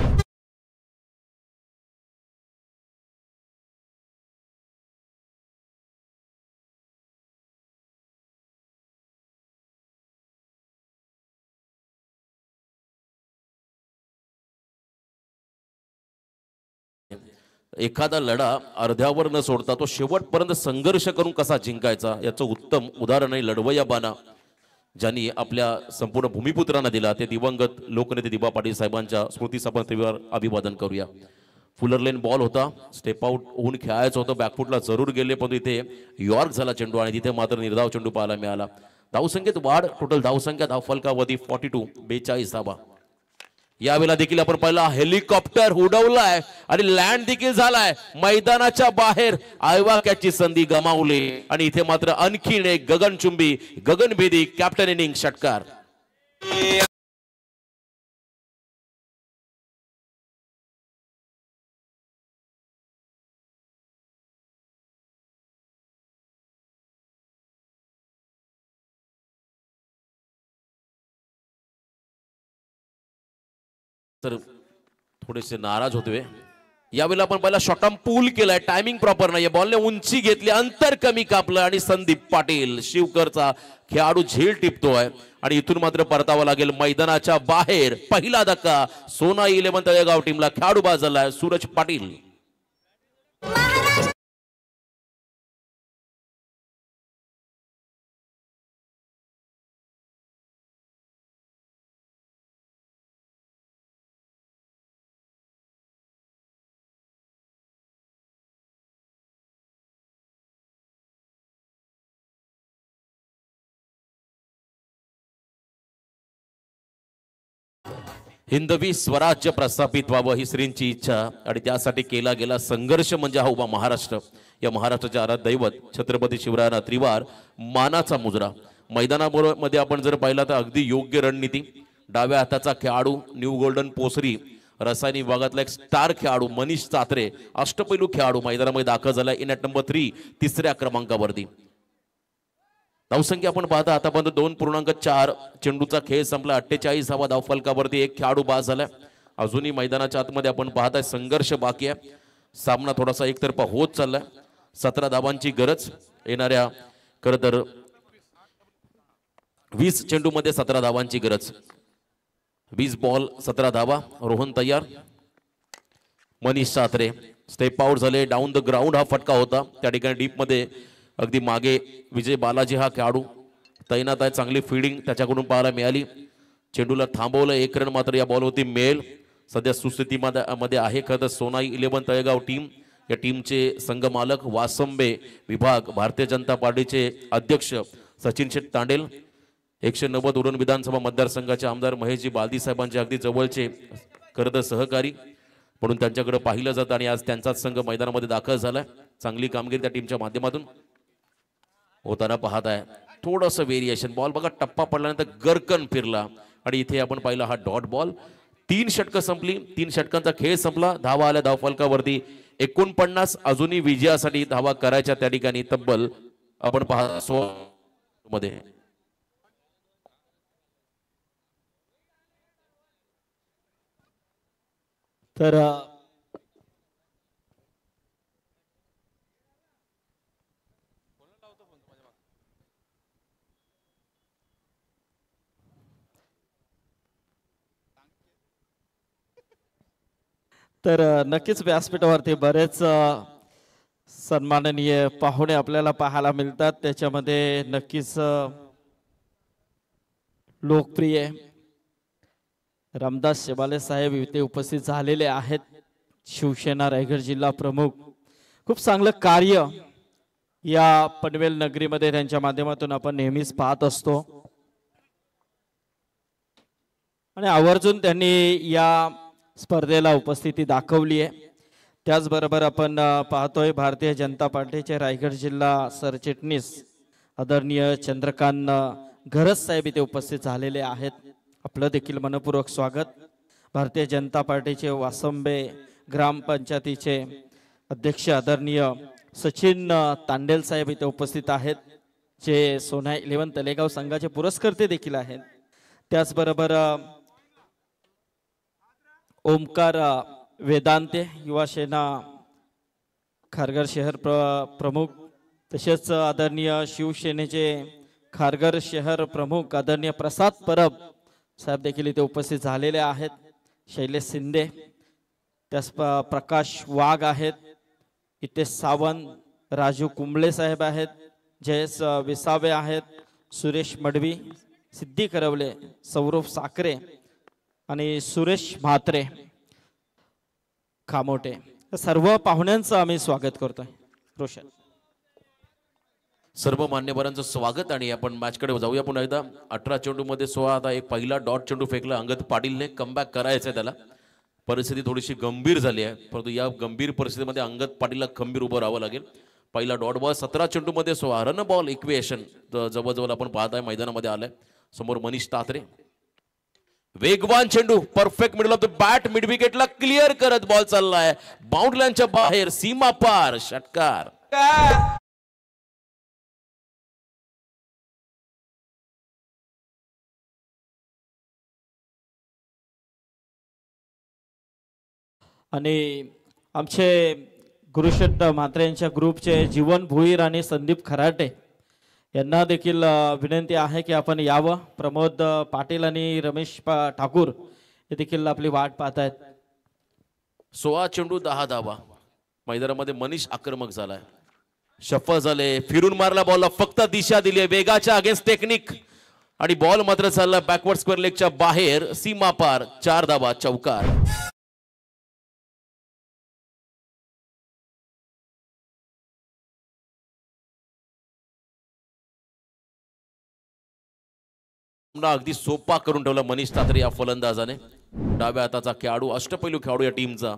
एखादा लढा अर्ध्यावर न सोडता तो शेवटपर्यंत संघर्ष करून कसा जिंकायचा याचं उत्तम उदाहरण आहे लढवय्या बाना ज्यांनी आपल्या संपूर्ण भूमिपुत्रांना दिला ते दिवंगत लोकनेते दिबा पाटील साहेबांच्या स्मृतीस आपण तीव्र अभिवादन करूया. फुलर लेन बॉल होता स्टेप आउट होऊन खेळायचं होतं बॅकफुटला जरूर गेले पण इथे यॉर्क झाला चेंडू आणि तिथे मात्र निर्धाव चेंडू पाहायला मिळाला. धावसंख्येत वाढ टोटल धावसंख्या धावफलकावधी 42 42 धावा. यावेळेला देखील आपण पाहिला हेलिकॉप्टर उडवलाय आणि लँड देखील झालाय मैदानाच्या बाहेर आयवा कॅचची संधी गमावली आणि इथे मात्र आणखीन एक गगनचुंबी गगनभेदी कॅप्टन इनिंग षटकार. तर थोडेसे नाराज होतोय. यावेळेला आपण पहिला शॉर्ट टर्म पूल केलाय टायमिंग प्रॉपर नाहीये बॉलने उंची घेतली अंतर कमी कापलं आणि संदीप पाटील शिवकरचा खेळाडू झेल टिपतोय आणि इथून मात्र परतावा लागेल मैदानाच्या बाहेर. पहिला धक्का सोना 11 तळेगाव टीमला खेळाडू बाद झालाय सूरज पाटील. हिंदवी स्वराज्य प्रस्थापित व्हावं ही श्रींची इच्छा आणि त्यासाठी केला गेला संघर्ष म्हणजे हा उभा महाराष्ट्र. या महाराष्ट्राचे आराध्य दैवत छत्रपती शिवरायांना त्रिवार मानाचा मुजरा. मैदानामध्ये आपण जर पाहिला तर अगदी योग्य रणनीती. डाव्या हाताचा खेळाडू न्यू गोल्डन पोसरी रसायनी विभागातला एक स्टार खेळाडू मनीष चात्रे अष्टपैलू खेळाडू मैदानामध्ये दाखल झाला इन ॲट नंबर 3 तिसऱ्या क्रमांकावरती. धावसंख्या आपण पाहता आतापर्यंत 2.4 चेंडूचा खेळ संपला 48 धावा धावफलकावरती एक खेळाडू बाद झालाय. अजूनही मैदानाच्या आतमध्ये आपण पाहताय संघर्ष बाकी आहे. सामना थोडासा एकतर्फा होत चाललाय. 17 धावांची गरज येणाऱ्या खरं तर 20 चेंडूमध्ये 17 धावांची गरज. 20 बॉल 17 धावा. रोहन तयार. मनीष सात्रे स्टेप आउट झाले डाऊन द ग्राउंड हा फटका होता त्या ठिकाणी डीप मध्ये अगदी मागे विजय बालाजी हा खेळाडू तैनात आहे. चांगली फिल्डिंग त्याच्याकडून पाहायला मिळाली. चेंडूला थांबवलं 1 रन मात्र या बॉल होती मेल. सध्या सुस्थितीमध्ये आहे खरं तर सोनाई 11 तळेगाव टीम. या टीमचे संघ मालक वासंबे विभाग भारतीय जनता पार्टीचे अध्यक्ष सचिन शेठ तांडेल 190 उरण विधानसभा मतदारसंघाचे आमदार महेशजी बालदी साहेबांचे अगदी जवळचे खरं तर सहकारी म्हणून त्यांच्याकडे पाहिलं जातं आणि आज त्यांचाच संघ मैदानामध्ये दाखल झालाय. चांगली कामगिरी त्या टीमच्या माध्यमातून होताना पाहत आहे. थोडंसं व्हेरिएशन बॉल बघा टप्पा पडल्यानंतर गरकन फिरला आणि इथे आपण पाहिलं हा डॉट बॉल. 3 षटकं संपली. 3 षटकांचा खेळ संपला. धावा आल्या धावफलकावरती 49. अजूनही विजयासाठी धावा करायच्या त्या ठिकाणी तब्बल आपण पाहतो मध्ये तर नक्कीच व्यासपीठावरती बरेच सन्माननीय पाहुणे आपल्याला पाहायला मिळतात. त्याच्यामध्ये नक्कीच लोकप्रिय रामदास शेबाले साहेब इथे उपस्थित झालेले आहेत. शिवसेना रायगड जिल्हा प्रमुख. खूप चांगलं कार्य या पनवेल नगरीमध्ये त्यांच्या माध्यमातून आपण नेहमीच पाहत असतो आणि आवर्जून त्यांनी या स्पर्धेला उपस्थिती दाखवली आहे. त्याचबरोबर आपण पाहतोय भारतीय जनता पार्टीचे रायगड जिल्हा सरचिटणीस आदरणीय चंद्रकांत घरज साहेब इथे उपस्थित झालेले आहेत. आपलं देखील मनपूर्वक स्वागत. भारतीय जनता पार्टीचे वासंबे ग्रामपंचायतीचे अध्यक्ष आदरणीय सचिन तांडेल साहेब इथे उपस्थित आहेत. जे सोना 11 तलेगाव संघाचे पुरस्कर्ते देखील आहेत. त्याचबरोबर ओमकार वेदांते युवा सेना खारघर शहर प्रमुख, तसेच आदरणीय शिवसेनेचे खारघर शहर प्रमुख आदरणीय प्रसाद परब साहेब देखील इथे उपस्थित झालेले आहेत. शैलेश शिंदे, त्यास प्रकाश वाघ आहेत, इथे सावंत, राजू कुंबळे साहेब आहेत, जयेश विसावे आहेत, सुरेश मडवी, सिद्धी करवले, सौरभ साखरे आणि सुरेश म्हात्रे खामोटे, सर्व पाहुण्यांचं आम्ही स्वागत करतोय. रोशन, सर्व मान्यवरांचं स्वागत. आणि आपण मॅचकडे जाऊया पुन्हा एकदा. 18 चेंडू मध्ये 16. आता एक पहिला डॉट चेंडू फेकला अंगद पाटीलने. कमबॅक करायचंय त्याला. परिस्थिती थोडीशी गंभीर झाली आहे, परंतु या गंभीर परिस्थितीमध्ये अंगद पाटीलला खंबीर उभं राहावं लागेल. पहिला डॉट बॉल 17 चेंडू मध्ये 16. रन बॉल इक्वेशन जवळजवळ आपण पाहताय मैदानामध्ये आलंय. समोर मनीष तात्रे, वेगवान चेंडू, perfect middle of the bat, mid विकेटला क्लिअर करत बॉल चाललाय बाउंड्रीच्या बाहेर, सीमा पार, षटकार. आणि आमचे गुरुशेठ म्हात्रे यांच्या ग्रुपचे जीवन भुईर आणि संदीप खराटे यांना देखील विनंती आहे की आपण यावं. प्रमोद पाटील आणि रमेश ठाकूर हे देखील आपली वाट पाहत आहेत. 16 चेंडू 10 धावा. मैदानामध्ये मनीष आक्रमक झालाय, शफल झाले, फिरून मारला बॉलला, फक्त दिशा दिली वेगाच्या अगेन्स्ट टेक्निक, आणि बॉल मात्र चालला बॅकवर्ड स्क्वेअर लेगच्या बाहेर, सीमा पार, 4 धावा, चौकार. अगदी सोपा करून ठेवला मनीष तात्रे या फलंदाजाने. डाव्या हाताचा खेळाडू, अष्टपैलू खेळाडू या टीमचा.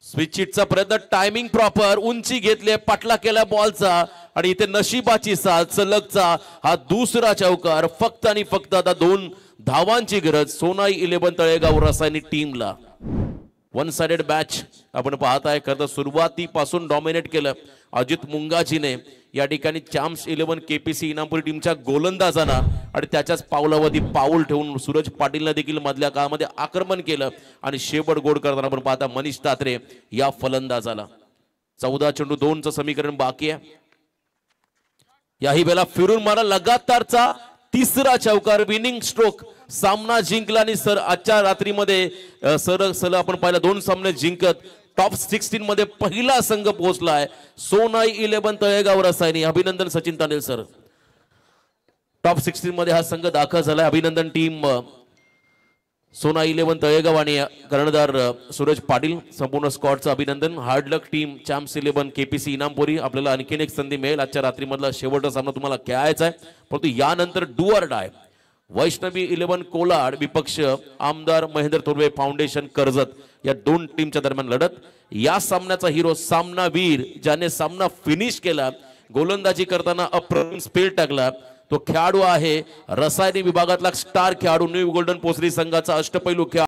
स्विचिटचा प्रयत्न, टायमिंग प्रॉपर, उंची घेतली, पाटला केला बॉलचा, आणि इथे नशिबाची साथ, सलगचा हा दुसरा चौकार. फक्त आणि फक्त आता 2 धावांची गरज सोनाई 11 तळेगाव रासायनिक टीमला. वन साइडेड मॅच आपण पाहताय. खरं तर सुरुवातीपासून डॉमिनेट केलं अजित मुंगाजीने या ठिकाणी चॅम्प्स 11 केपीसी इनामपुरी टीमच्या गोलंदाजांना, आणि त्याच्याच पावलावरती पाऊल ठेवून सूरज पाटीलने देखील मधल्या काळामध्ये आक्रमण केलं, आणि शेवट गोड करताना आपण पाहता मनीष तात्रे या फलंदाजाला. 14 चेंडू 2चं समीकरण बाकी आहे. याही वेळेला फिरून मारा लगातारचा तिसरा चौकार, विनिंग स्ट्रोक. सामना जिंकला, आणि सर आजच्या रात्रीमध्ये सलग आपण पाहिला 2 सामने जिंकत टॉप 16 मध्ये पहिला संघ पोहोचलाय सोनाई 11 तळेगाव रासायनिक. अभिनंदन सचिन तांडेल सर. टॉप 16 मध्ये हा संघ दाखल झालाय. अभिनंदन टीम सोनाई 11 तळेगाव आणि कर्णधार सूरज पाटील, संपूर्ण स्क्वॉडचं अभिनंदन. Hard luck team champs 11 KPC Inampuri. आपल्याला आणखीन एक संधी मिळेल. आजच्या रात्रीमधला शेवटचा सामना तुम्हाला खेळायचा आहे, परंतु यानंतर do or die. Vaishnavi 11 Kolad विपक्ष आमदार महेंद्र थोरवे फाउंडेशन कर्जत या 2 टीमच्या दरम्यान लढत. या सामन्याचा हिरो, सामनावीर, ज्याने सामना फिनिश केला, गोलंदाजी करताना अप्रतिम स्पीड टाकला, तो खेळाडू आहे रसायनिक विभागातला स्टार खेळाडू, न्यू गोल्डन पोसरी संघाचा अष्टपैलू खेळाडू